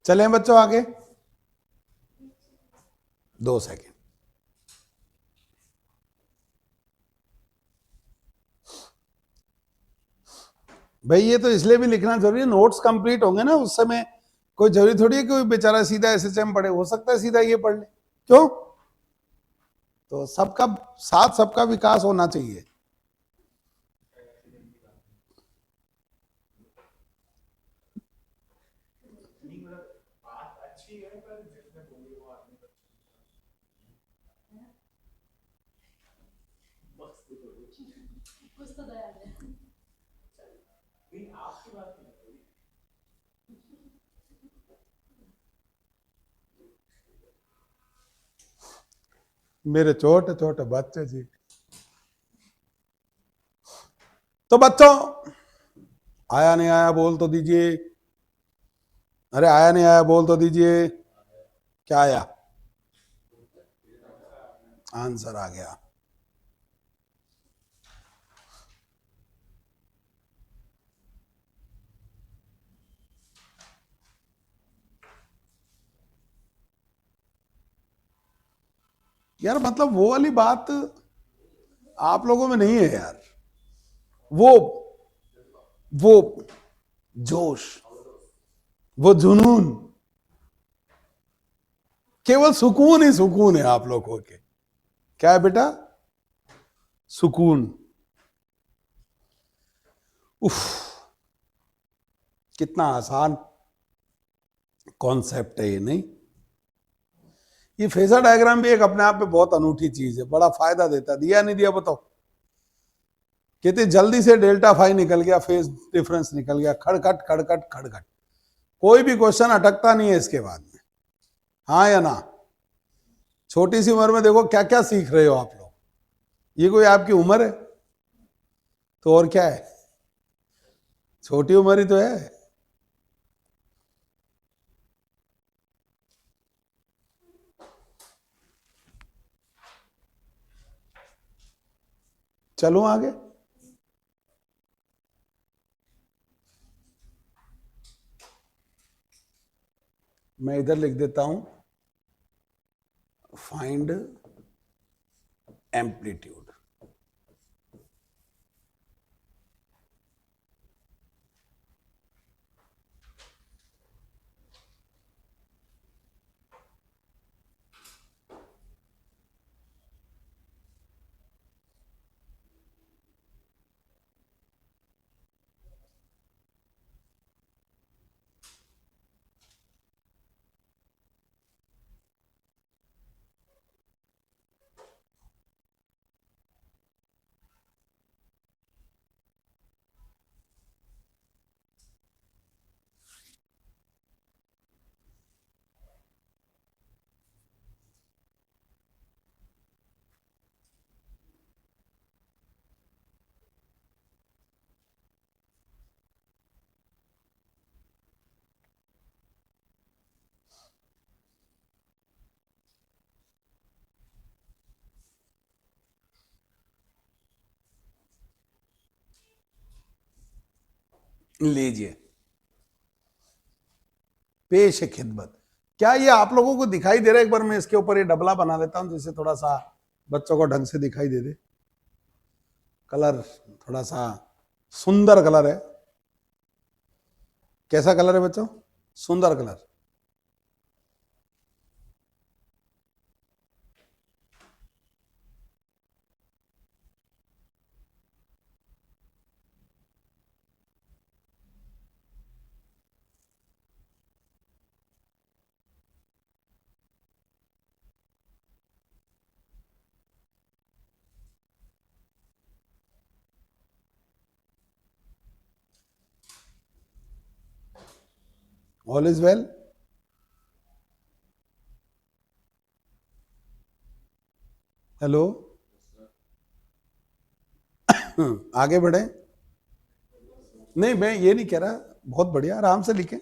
चलें बच्चों आगे, 2 सेकेंड। भाई ये तो इसलिए भी लिखना जरूरी है, नोट्स कंप्लीट होंगे ना उस समय, कोई जरूरी थोड़ी है कि कोई बेचारा सीधा एसएचएम पढ़े, हो सकता है सीधा ये पढ़ ले। क्यों? तो सबका साथ, सबका विकास होना चाहिए। मेरे छोटे छोटे बच्चे जी। तो बच्चों, आया नहीं आया बोल तो दीजिए। अरे आया नहीं आया बोल तो दीजिए। क्या आया? आंसर आ गया। यार मतलब वो वाली बात आप लोगों में नहीं है यार। वो जोश, वो जुनून, केवल सुकून ही सुकून है आप लोगों के। क्या है बेटा? सुकून। उफ, कितना आसान कॉन्सेप्ट है ये, नहीं? ये फेजर डायग्राम भी एक अपने आप में बहुत अनूठी चीज है, बड़ा फायदा देता है। दिया नहीं दिया बताओ? कितनी जल्दी से डेल्टा फाई निकल गया, फेज डिफरेंस निकल गया, खड़खट खड़खट खड़खट। कोई भी क्वेश्चन अटकता नहीं है इसके बाद में। हाँ या ना? छोटी सी उम्र में देखो क्या क्या सीख रहे हो आप लोग। ये कोई आपकी उम्र है? तो और क्या है? छोटी उम्र ही तो है। चलो आगे। मैं इधर लिख देता हूं, फाइंड एम्पलीट्यूड। लीजिए, पेश खिदमत। क्या ये आप लोगों को दिखाई दे रहा है? एक बार मैं इसके ऊपर ये डबला बना देता हूं जिससे थोड़ा सा बच्चों को ढंग से दिखाई दे दे। कलर थोड़ा सा सुंदर कलर है। कैसा कलर है बच्चों? सुंदर colour. All is well. Hello, आगे बढ़े। नहीं, मैं ये नहीं कह रहा, बहुत बढ़िया, आराम से लिखें।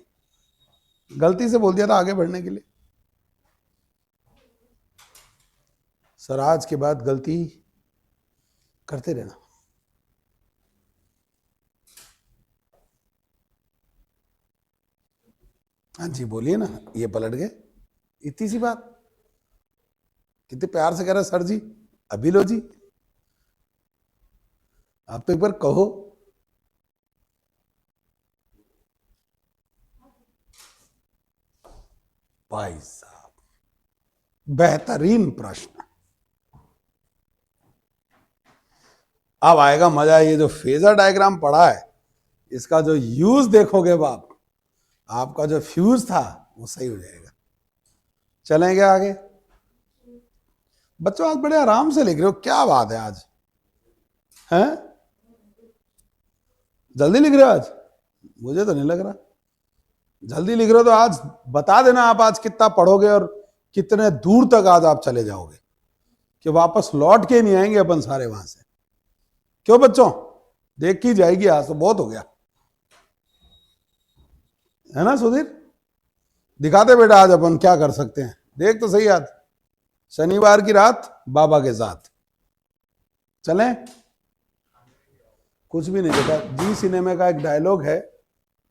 गलती से बोल दिया था आगे बढ़ने के लिए। सर आज के बाद गलती करते रहना। हाँ जी बोलिए ना, ये पलट गए, इतनी सी बात। कितने प्यार से कह रहे सर जी, अभी लो जी। आप तो एक बार कहो। भाई साहब, बेहतरीन प्रश्न। अब आएगा मजा। ये जो फेजर डायग्राम पढ़ा है, इसका जो यूज देखोगे बाप, आपका जो फ्यूज था वो सही हो जाएगा। चलेंगे आगे। बच्चों आज बड़े आराम से लिख रहे हो, क्या बात है आज? हैं? जल्दी लिख रहे हो आज? मुझे तो नहीं लग रहा जल्दी लिख रहे हो। तो आज बता देना आप आज कितना पढ़ोगे और कितने दूर तक आज आप चले जाओगे, कि वापस लौट के नहीं आएंगे अपन सारे वहां से। क्यों बच्चों? देख की जाएगी, आज तो बहुत हो गया है ना सुधीर? दिखाते बेटा आज अपन क्या कर सकते हैं। देख तो सही आज, शनिवार की रात बाबा के साथ। चलें? कुछ भी नहीं बेटा, जी सिनेमा का एक डायलॉग है,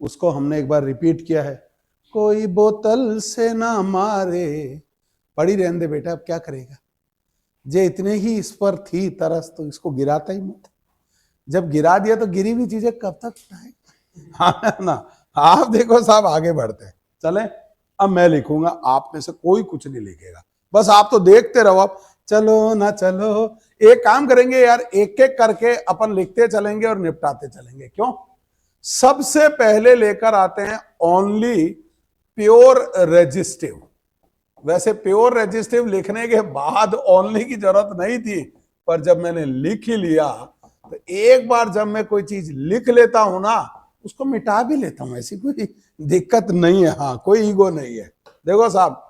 उसको हमने एक बार रिपीट किया है। कोई बोतल से ना मारे। पड़ी रहने दे बेटा, अब क्या करेगा? जे इतने ही इस पर थी तरस तो इसको गिराता ही मत। जब गिरा दिया तो गिरी हुई चीजें कब तक उठाएगा? हाँ ना। आप देखो साहब आगे बढ़ते हैं। चले, अब मैं लिखूंगा, आप में से कोई कुछ नहीं लिखेगा, बस आप तो देखते रहो। अब चलो ना चलो, एक काम करेंगे यार, एक एक करके अपन लिखते चलेंगे और निपटाते चलेंगे। क्यों? सबसे पहले लेकर आते हैं ओनली प्योर रेजिस्टिव। वैसे प्योर रेजिस्टिव लिखने के बाद ओनली की जरूरत नहीं थी, पर जब मैंने लिख ही लिया तो एक बार जब मैं कोई चीज लिख लेता हूं ना, उसको मिटा भी लेता हूं, ऐसी कोई दिक्कत नहीं है। हाँ, कोई ईगो नहीं है। देखो साहब,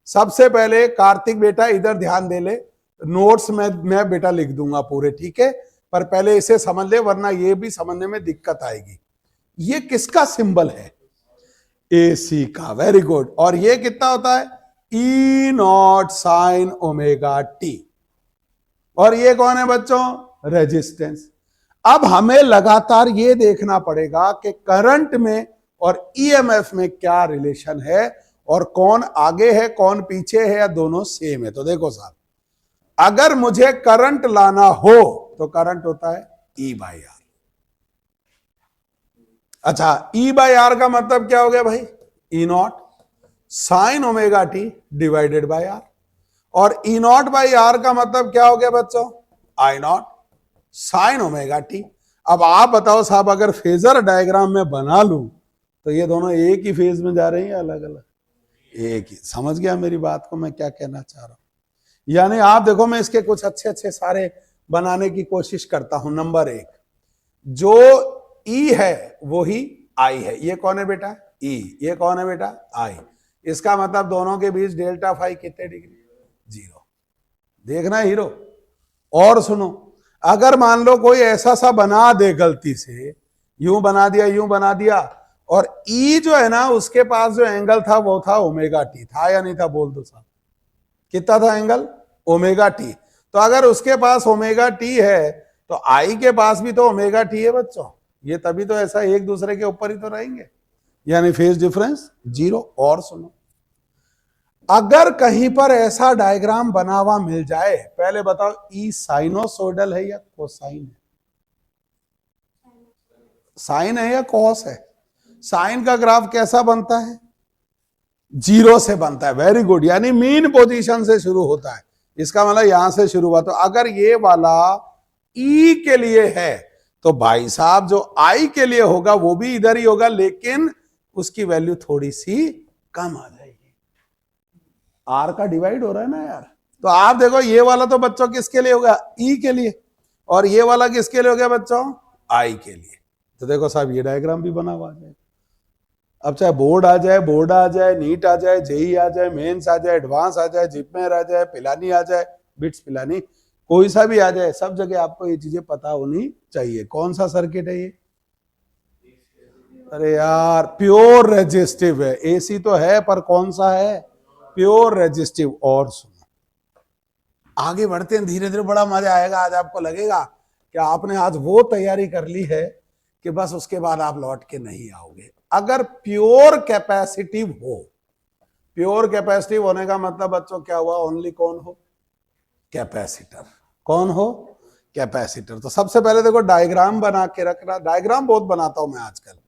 सबसे पहले कार्तिक बेटा इधर ध्यान दे ले, नोट्स में मैं बेटा लिख दूंगा पूरे, ठीक है? पर पहले इसे समझ ले, वरना ये भी समझने में दिक्कत आएगी। ये किसका सिंबल है? AC का। Very good. और ये कितना होता है? E not sign omega t. और ये कौन है बच्चों? रेजिस्टेंस। अब हमें लगातार ये देखना पड़ेगा कि करंट में और EMF में क्या रिलेशन है, और कौन आगे है कौन पीछे है, या दोनों सेम है। तो देखो साहब, अगर मुझे करंट लाना हो तो करंट होता है E/R। अच्छा, E/R का मतलब क्या हो गया भाई? E not sign omega T divided by R। और E नॉट बाई R का मतलब क्या हो गया बच्चों? I not sign omega T. अब आप बताओ साहब, अगर फेजर डायग्राम में बना लूं तो ये दोनों एक ही फेज में जा रहे हैं या अलग अलग? एक ही। समझ गया मेरी बात को मैं क्या कहना चाह रहा हूं? यानी आप देखो, मैं इसके कुछ अच्छे अच्छे सारे बनाने की कोशिश करता हूं। नंबर 1, जो E है वो ही I है। ये कौन है बेटा? E। ये कौन है बेटा? I। इसका मतलब दोनों के बीच डेल्टा फाई कितने डिग्री? 0। देखना है हीरो। और सुनो, अगर मान लो कोई ऐसा सा बना दे गलती से, यूं बना दिया यूं बना दिया, और E जो है ना उसके पास जो एंगल था वो था ओमेगा टी। था या नहीं था? बोल दो साहब, कितना था एंगल? Omega T. तो अगर उसके पास ओमेगा टी है तो I के पास भी तो ओमेगा टी है बच्चों। ये तभी तो ऐसा एक दूसरे के ऊपर ही तो रहेंगे, यानी फेज डिफरेंस 0। और सुनो, अगर कहीं पर ऐसा डायग्राम बना हुआ मिल जाए, पहले बताओ E साइनोसोइडल है या कोसाइन है? साइन है या कॉस है? साइन का ग्राफ कैसा बनता है? 0 से बनता है। Very good. यानी मीन पोजीशन से शुरू होता है। इसका मतलब यहां से शुरू हुआ। तो अगर ये वाला E के लिए है तो भाई साहब जो I के लिए होगा वो भी इधर ही होगा, लेकिन उसकी वैल्यू थोड़ी सी कम आ जाएगी। R का डिवाइड हो रहा है ना यार। तो आप देखो, ये वाला तो बच्चों किसके लिए होगा? E के लिए। और ये वाला किसके लिए हो गया बच्चों? I के लिए। तो देखो साहब, ये डायग्राम भी बना हुआ है। अब चाहे बोर्ड आ जाए, बोर्ड आ जाए, नीट आ जाए, जेई आ जाए, मेंस आ जाए, एडवांस आ जाए, जिपमेर आ जाए, पिलानी आ जाए, बिट्स पिलानी, कोई सा भी आ जाए, सब जगह आपको ये चीजें पता होनी चाहिए। कौन सा सर्किट है ये? अरे यार, प्योर रेजिस्टिव है। AC तो है, पर कौन सा है? Pure resistive. और सुनो, आगे बढ़ते हैं धीरे धीरे, बड़ा मजा आएगा। आज आपको लगेगा कि आपने आज वो तैयारी कर ली है कि बस उसके बाद आप लौट के नहीं आओगे। अगर प्योर कैपेसिटिव हो, प्योर कैपेसिटिव होने का मतलब बच्चों क्या हुआ? ओनली कौन हो? कैपेसिटर। कौन हो? कैपेसिटर। तो सबसे पहले देखो, डायग्राम बना के रखना। डायग्राम बहुत बनाता हूं मैं आजकल।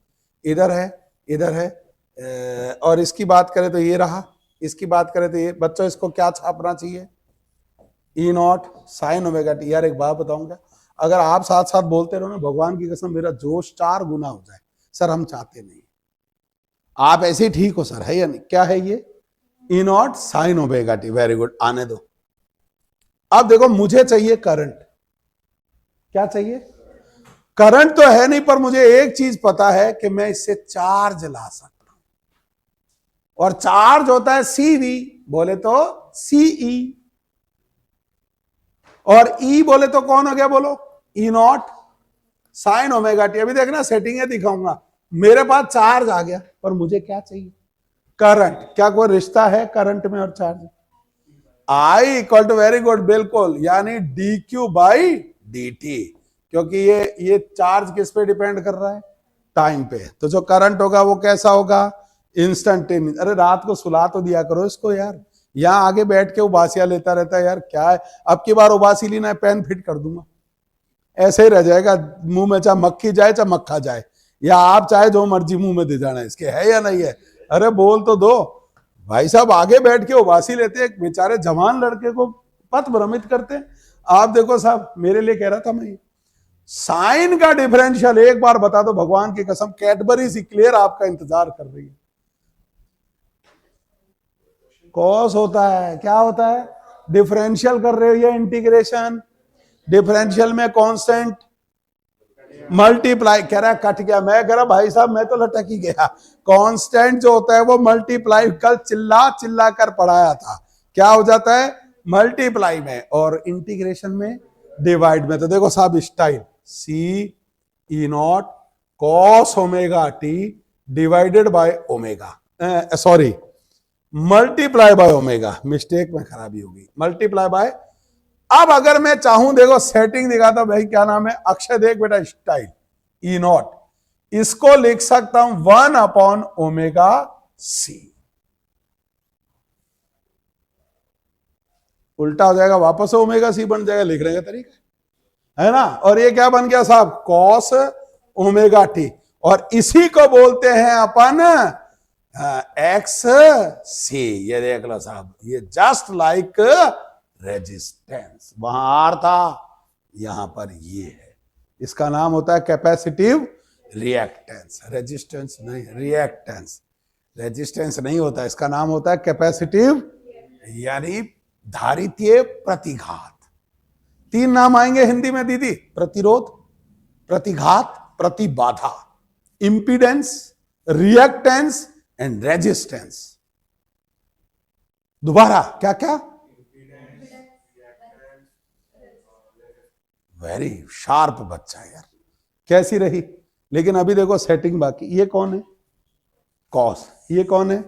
इधर है, इधर है, और इसकी बात करें तो ये रहा, इसकी बात करें तो ये। बच्चों इसको क्या छापना चाहिए? E not sign omega T. यार एक बात बताऊंगा, अगर आप साथ साथ बोलते रहो ना, भगवान की कसम मेरा जोश 4 गुना हो जाए। सर हम चाहते नहीं, आप ऐसे ही ठीक हो सर, है या नहीं? क्या है ये? E not sign omega T. Very good, आने दो। अब देखो, मुझे चाहिए करंट। क्या चाहिए? करंट तो है नहीं, पर मुझे एक चीज पता है कि मैं इससे चार्ज ला सकता हूं, और चार्ज होता है CV, बोले तो CE, और E बोले तो कौन हो गया? बोलो, E not sign omega T. अभी देखना, सेटिंग दिखाऊंगा। मेरे पास चार्ज आ गया, पर मुझे क्या चाहिए? करंट। क्या कोई रिश्ता है करंट में और charge? I equal to, very good, बिल्कुल, यानी DQ बाई DT। क्योंकि ये चार्ज किस पे डिपेंड कर रहा है? टाइम पे। तो जो करंट होगा वो कैसा होगा? इंस्टेंटेनियस। अरे रात को सुला तो दिया करो इसको यार, यहां आगे बैठ के उबासियां लेता रहता है यार। क्या है, अब की बार उबासी ली ना, पेन फिट कर दूंगा, ऐसे ही रह जाएगा मुंह में, चाहे मक्खी जाए चाहे मक्खा जाए, या आप चाहे जो मर्जी मुंह में दे जाना इसके, है या नहीं है? अरे बोल तो दो भाई साहब। आगे बैठ के उबासी लेते, एक बेचारे जवान लड़के को पथ भ्रमित करते। आप देखो साहब, मेरे लिए कह रहा था मैं, साइन का डिफरेंशियल एक बार बता दो, भगवान की कसम कैडबरी सी क्लियर आपका इंतजार कर रही है। कॉस होता है। क्या होता है? डिफरेंशियल कर रहे हो या इंटीग्रेशन? डिफरेंशियल में कांस्टेंट मल्टीप्लाई। कह रहा है कट गया। मैं कह रहा भाई साहब मैं तो लटक ही गया। कांस्टेंट जो होता है वो मल्टीप्लाई, कल चिल्ला चिल्ला कर पढ़ाया था, क्या हो जाता है? मल्टीप्लाई में, और इंटीग्रेशन में डिवाइड में। तो देखो साहब, style C E not cos omega T divided by omega, sorry multiply by omega, mistake में खराबी होगी, मल्टीप्लाई बाय। अब अगर मैं चाहूं, देखो सेटिंग दिखाता भाई, क्या नाम है, अक्षय देख बेटा, स्टाइल ई नॉट, इसको लिख सकता हूं 1/ओमेगा सी, उल्टा हो जाएगा, वापस ओमेगा सी बन जाएगा, लिखने का तरीका है ना। और ये क्या बन गया साहब, कॉस ओमेगा टी, और इसी को बोलते हैं अपन एक्स सी। ये देख लो साहब, ये जस्ट लाइक रेजिस्टेंस, वहां आर था, यहां पर ये है, इसका नाम होता है कैपेसिटिव रिएक्टेंस, रेजिस्टेंस नहीं, रिएक्टेंस, रेजिस्टेंस नहीं होता, इसका नाम होता है कैपेसिटिव, यानी धारितीय प्रतिघात। तीन नाम आएंगे हिंदी में दीदी, प्रतिरोध, प्रतिघात, प्रतिबाधा, इंपीडेंस, रिएक्टेंस एंड रेजिस्टेंस। दोबारा क्या क्या, वेरी शार्प बच्चा यार, कैसी रही। लेकिन अभी देखो सेटिंग बाकी, ये कौन है, कॉस, ये कौन है,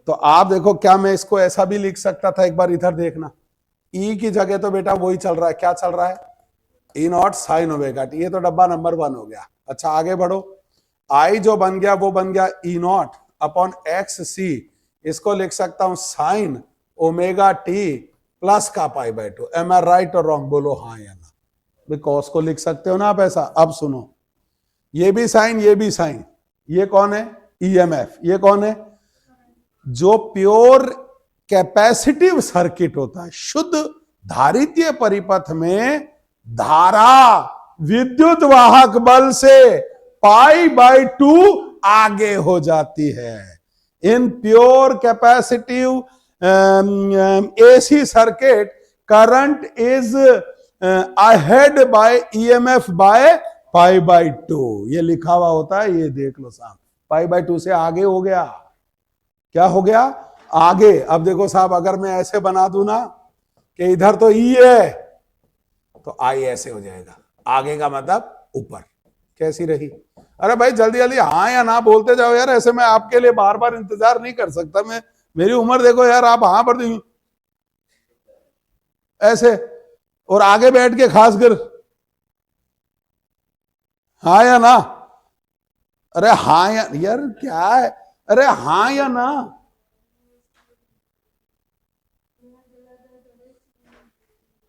तो आप देखो, क्या मैं इसको ऐसा भी लिख सकता था, एक बार इधर देखना, ई की जगह तो बेटा वही चल रहा है, क्या चल रहा है, ई नॉट साइन ओमेगा टी, ये तो डब्बा नंबर 1 हो गया। अच्छा आगे बढ़ो, आई जो बन गया वो बन गया E nought upon X C, इसको लिख सकता हूं साइन ओमेगा टी प्लस का pi by 2। Am I right और रॉन्ग, बोलो हाँ या ना, बिकॉज को लिख सकते हो ना आप ऐसा। अब सुनो, ये भी साइन, ये भी साइन, ये कौन है, ईएमएफ, ये कौन है, जो प्योर कैपेसिटिव सर्किट होता है, शुद्ध धारितीय परिपथ में धारा विद्युत वाहक बल से पाई बाय 2 आगे हो जाती है। In pure capacitive AC circuit current is ahead by EMF by pi by 2, ये लिखा हुआ होता है, ये देख लो साहब, पाई बाय 2 से आगे हो गया, क्या हो गया, आगे। अब देखो साहब, अगर मैं ऐसे बना दूं ना कि इधर तो ई है, तो आई ऐसे हो जाएगा, आगे का मतलब ऊपर, कैसी रही। अरे भाई जल्दी जल्दी हाँ या ना बोलते जाओ यार, ऐसे मैं आपके लिए बार बार इंतजार नहीं कर सकता, मैं, मेरी उम्र देखो यार, आप हाँ पर ऐसे, और आगे बैठ के खासकर हाँ या ना, अरे हाँ या यार क्या है, अरे हाँ या ना,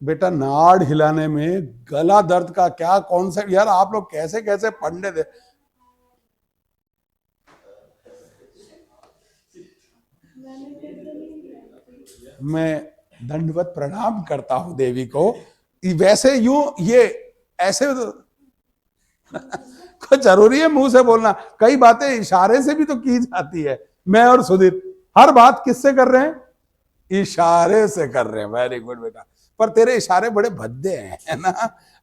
बेटा नाड़ हिलाने में गला दर्द का क्या कॉन्सेप्ट, यार आप लोग कैसे कैसे पंडित है। मैं दंडवत प्रणाम करता हूं देवी को, वैसे यूं ये ऐसे कुछ जरूरी है मुंह से बोलना, कई बातें इशारे से भी तो की जाती है। मैं और सुधीर हर बात किससे कर रहे हैं, इशारे से कर रहे हैं, वेरी गुड बेटा, पर तेरे इशारे बड़े भद्दे हैं, है ना,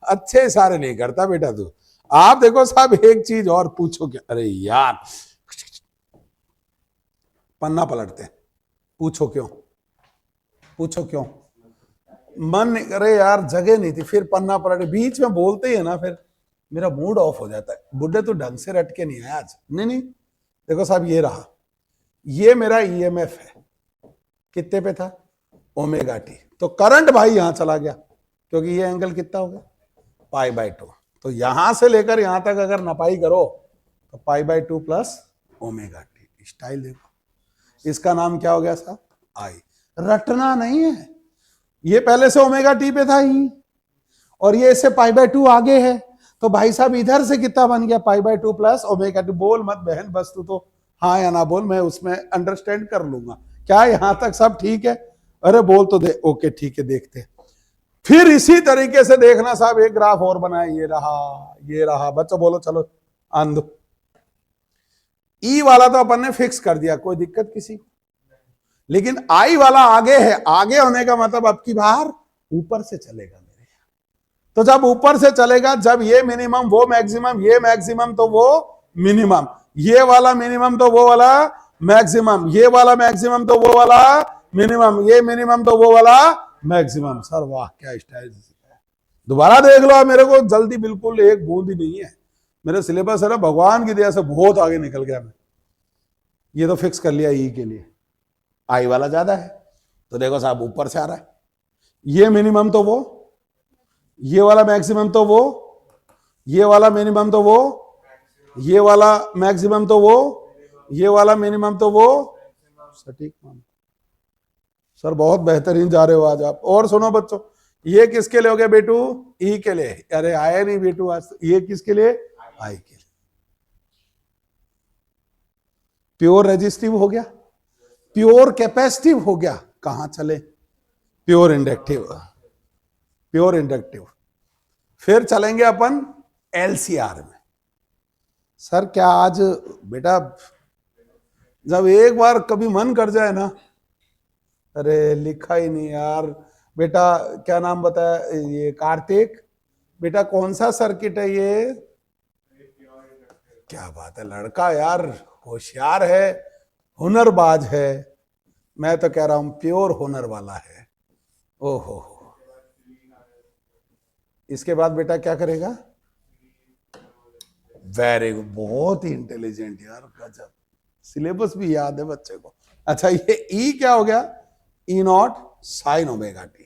अच्छे इशारे नहीं करता बेटा तू। आप देखो साहब, एक चीज और पूछो क्या, अरे यार पन्ना पलटते हैं, पूछो क्यों, पूछो क्यों, मन नहीं करे यार, जगह नहीं थी, फिर पन्ना पलटे, बीच में बोलते ही है ना, फिर मेरा मूड ऑफ हो जाता है। बुड्ढे तो ढंग से रट के नहीं आया आज, नहीं देखो साहब, ये रहा, ये मेरा ईएमएफ है, कितने पे था, ओमेगा टी, तो करंट भाई यहां चला गया, क्योंकि ये एंगल कितना हो गया, पाई बाय 2, तो यहां से लेकर यहां तक अगर नपाई करो तो पाई by 2 plus omega T. Style देखो, इसका नाम क्या हो गया साहब, आई। रटना नहीं है, ये पहले से ओमेगा टी पे था ही, और ये इससे पाई बाय 2 आगे है, तो भाई साहब इधर से कितना बन गया, पाई बाय 2 प्लस ओमेगा टी। बोल मत बहन, बस तू तो हाँ या ना बोल, मैं उसमें अंडरस्टैंड कर लूंगा। क्या यहां तक सब ठीक है, अरे बोल तो दे, ओके ठीक है, देखते। फिर इसी तरीके से देखना साहब, एक ग्राफ और बनाए, ये रहा बच्चों, बोलो चलो आंदो। ई वाला तो अपन ने फिक्स कर दिया, कोई दिक्कत किसी को, लेकिन आई वाला आगे है, आगे होने का मतलब अब की बार ऊपर से चलेगा मेरे, तो जब ऊपर से चलेगा, जब ये मिनिमम वो मैक्सिमम, ये मैक्सिमम तो वो मिनिमम, ये वाला मिनिमम तो वो वाला मैक्सिमम, ये वाला मैक्सिमम तो वो वाला मिनिमम, ये मिनिमम तो वो वाला मैक्सिमम। सर वाह क्या स्टाइल, दोबारा देख लो, मेरे को जल्दी बिल्कुल एक बूंद ही नहीं है, मेरे सिलेबस है ना, भगवान की दया से बहुत आगे निकल गया मैं। ये तो फिक्स कर लिया ई के लिए, आई वाला ज्यादा है तो देखो साहब ऊपर से आ रहा है, ये मिनिमम तो वो, ये वाला मैक्सिमम तो वो, ये वाला मिनिमम तो वो, ये वाला मैक्सिमम तो वो, ये वाला मिनिमम तो वो। सटीक मान सर, बहुत बेहतरीन जा रहे हो आज आप। और सुनो बच्चों, ये किसके लिए हो गया बेटू? ई के लिए। अरे आया नहीं बेटू आज, ये किसके लिए? आई के लिए। प्योर रेजिस्टिव हो गया, प्योर कैपेसिटिव हो गया, कहां चले? Pure inductive, pure inductive. फिर चलेंगे अपन एलसीआर में। सर क्या आज बेटा, जब एक बार कभी मन कर जाए ना, अरे लिखा ही नहीं यार बेटा, क्या नाम बताया? ये कार्तिक बेटा, कौन सा सर्किट है ये? क्या बात है, लड़का यार होशियार है, हुनरबाज है। मैं तो कह रहा हूं प्योर हुनर वाला है। ओहो, इसके बाद बेटा क्या करेगा? वेरी गुड, बहुत ही इंटेलिजेंट यार, गजब, सिलेबस भी याद है बच्चे को। अच्छा ये ई क्या हो गया? E not sign omega T.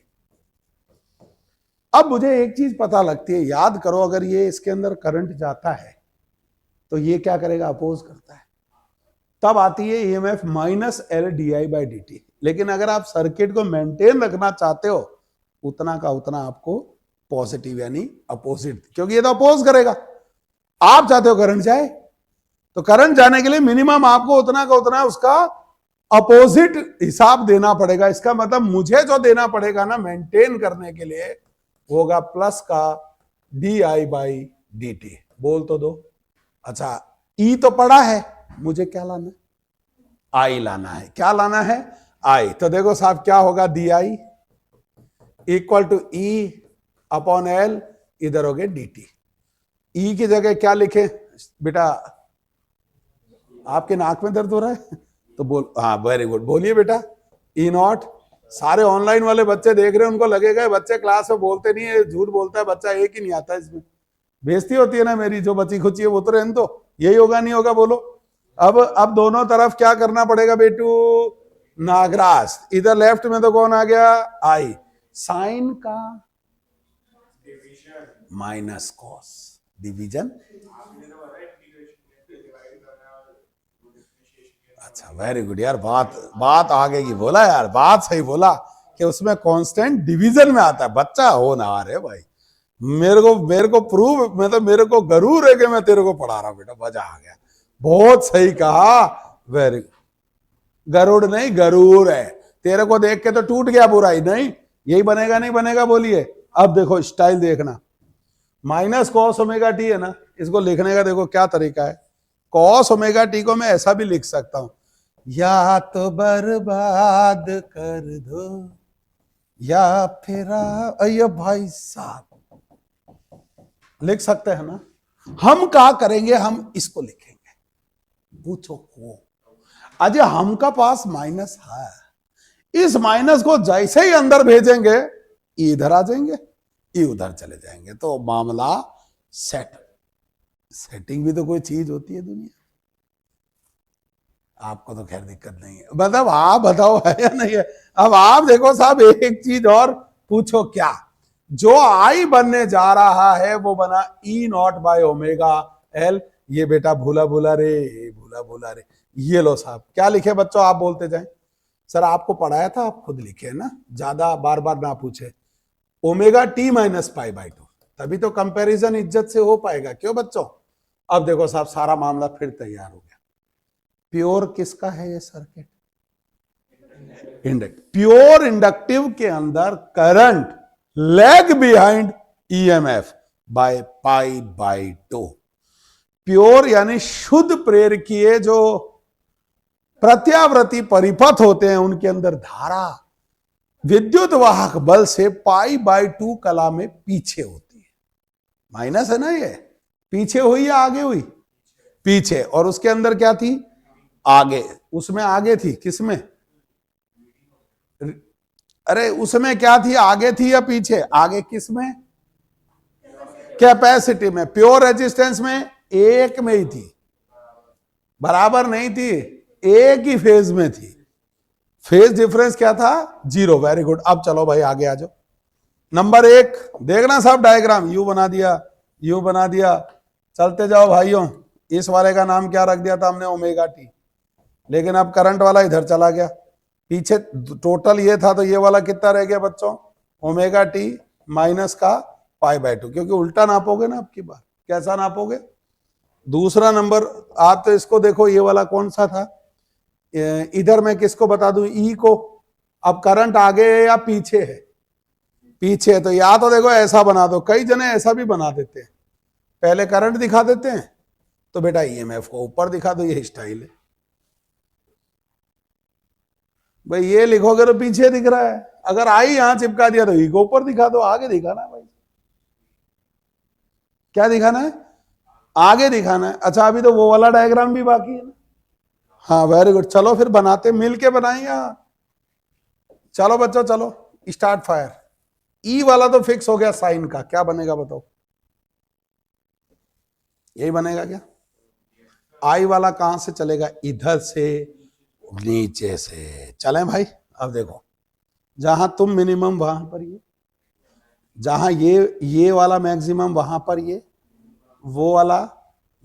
अब मुझे एक चीज पता लगती है, याद करो, अगर ये इसके अंदर करंट जाता है तो ये क्या करेगा? अपोज करता है, तब आती है EMF minus L D I by D T. लेकिन अगर आप सर्किट को मेंटेन रखना चाहते हो, उतना का उतना आपको पॉजिटिव यानी अपोजिट, क्योंकि ये तो अपोज करेगा। आप चाहते हो करंट जाए, तो करंट जाने के लिए मिनिमम आपको उतना का उतना उसका अपोजिट हिसाब देना पड़ेगा। इसका मतलब मुझे जो देना पड़ेगा ना मेंटेन करने के लिए, होगा प्लस का D I by D T. बोल तो दो। अच्छा ई तो पड़ा है, मुझे क्या लाना है? आई लाना है। क्या लाना है? आई। तो देखो साहब क्या होगा? D I equal to E upon L, इधर हो गए डी टी। ई की जगह क्या लिखे बेटा? आपके नाक में दर्द हो रहा है तो बोल, हाँ वेरी गुड, बोलिए बेटा। ई नॉट। सारे ऑनलाइन वाले बच्चे देख रहे हैं, उनको लगेगा बच्चे क्लास में बोलते नहीं है, झूठ बोलता है बच्चा, एक ही नहीं आता इसमें। बेइज्जती होती है ना मेरी, जो बची खुची है वो तो रहने दो, यही होगा नहीं होगा बोलो। अब दोनों तरफ क्या करना पड़ेगा बेटू? नागराज। इधर लेफ्ट में तो कौन आ गया? आई। साइन का माइनस कॉस, डिवीजन। अच्छा वेरी गुड यार, बात आगे की बोला यार, बात सही बोला कि उसमें कांस्टेंट डिवीजन में आता है। बच्चा हो ना रहे भाई, मेरे को प्रूव, मतलब मेरे को गरूर है कि मैं तेरे को पढ़ा रहा हूं बेटा, मजा आ गया, बहुत सही कहा, वेरी गुड। गरुड़ नहीं गरूर है, तेरे को देख के तो टूट गया पूरा ही, नहीं यही बनेगा नहीं बनेगा बोलिए। अब देखो स्टाइल देखना, माइनस कॉस ओमेगा टी है ना, इसको लिखने का देखो क्या तरीका है। कॉस ओमेगा टी को मैं ऐसा भी लिख सकता हूं, या तो बर्बाद कर दो या फिर अयो भाई साहब, लिख सकते हैं ना। हम क्या करेंगे? हम इसको लिखेंगे, पूछो को अजय हम का पास माइनस है, इस माइनस को जैसे ही अंदर भेजेंगे इधर आ जाएंगे, ये उधर चले जाएंगे, तो मामला सेट। सेटिंग भी तो कोई चीज होती है दुनिया। आपको तो खैर दिक्कत नहीं है, मतलब आप बताओ है या नहीं है। अब आप देखो साहब, एक चीज और पूछो, क्या जो आई बनने जा रहा है वो बना ई नॉट बाय ओमेगा एल। ये बेटा भूला भूला रे, भूला भूला रे। ये लो साहब, क्या लिखे बच्चों? आप बोलते जाएं। सर आपको पढ़ाया था, आप खुद लिखे ना, ज्यादा बार बार ना पूछे। Omega T minus pi by two, तभी तो कंपैरिजन इज्जत से हो पाएगा, क्यों बच्चों? अब देखो साहब, सारा मामला फिर तैयार हो गया। प्योर किसका है ये सर्किट? इंडक्टिव। प्योर इंडक्टिव के अंदर current lag behind EMF by pi by two. Pure यानी शुद्ध प्रेरकीय जो प्रत्यावर्ती परिपथ होते हैं, उनके अंदर धारा विद्युत वाहक बल से पाई बाई टू कला में पीछे होती है। माइनस है ना, ये पीछे हुई या आगे हुई? पीछे। और उसके अंदर क्या थी? आगे। उसमें आगे थी, किसमें? अरे उसमें क्या थी? आगे थी या पीछे? आगे। किसमें? कैपेसिटी में। प्योर रेजिस्टेंस में एक में ही थी, बराबर नहीं थी, एक ही फेज में थी। फेज डिफरेंस क्या था? 0। Very good. अब चलो भाई आगे आ जाओ। नंबर 1 देखना सब डायग्राम, यू बना दिया, यू बना दिया, चलते जाओ भाइयों। इस वाले का नाम क्या रख दिया था हमने? Omega T. लेकिन अब करंट वाला इधर चला गया, पीछे टोटल ये था, तो ये वाला कितना रह गया बच्चों? ओमेगा टी माइनस का π/2, क्योंकि उल्टा नापोगे ना आपकी बात। कैसा नापोगे? दूसरा नंबर आप तो इसको देखो, ये वाला कौन सा था? इधर मैं किसको बता दूं? ई को। अब करंट आगे है या पीछे है? पीछे। तो या तो देखो ऐसा बना दो, कई जने ऐसा भी बना देते हैं, पहले करंट दिखा देते हैं, तो बेटा ईएमएफ को ऊपर दिखा दो, ये स्टाइल है भाई। ये लिखोगे तो पीछे दिख रहा है, अगर आई यहां चिपका दिया तो ई को ऊपर दिखा दो, आगे दिखाना भाई। क्या दिखाना है? आगे दिखाना है। अच्छा अभी तो वो वाला डायग्राम भी बाकी है ना? हाँ वेरी गुड। चलो फिर बनाते, मिलके बनाएंगे। चलो बच्चों चलो स्टार्ट फायर। ई वाला तो फिक्स हो गया साइन का, क्या बनेगा बताओ? यही बनेगा क्या? आई वाला कहां से चलेगा? इधर से नीचे से चलें भाई। अब देखो, जहां तुम मिनिमम वहां पर ये, जहां ये वाला मैक्सिमम वहां पर ये, वो वाला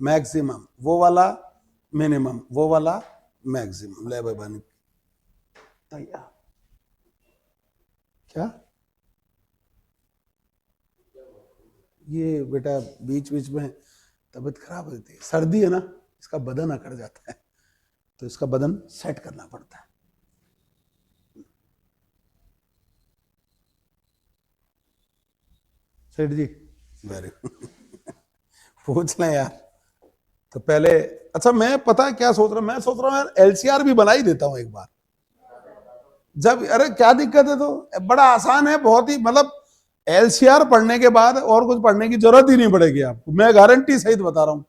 मैक्सिमम, वो वाला मिनिमम, वो वाला मैक्सिमम। ले भाई बन तैयार। क्या ये बेटा बीच बीच में तबीयत खराब होती है, सर्दी है ना, इसका बदन अकड़ जाता है, तो इसका बदन सेट करना पड़ता है। सेठ जी वेरी पूछ लें यार। तो पहले अच्छा मैं पता है क्या सोच रहा हूं? मैं सोच रहा हूं यार एलसीआर भी बना ही देता हूं एक बार। जब अरे क्या दिक्कत है, तो बड़ा आसान है बहुत ही, मतलब एलसीआर पढ़ने के बाद और कुछ पढ़ने की जरूरत ही नहीं पड़ेगी आपको, मैं गारंटी सहित बता रहा हूं।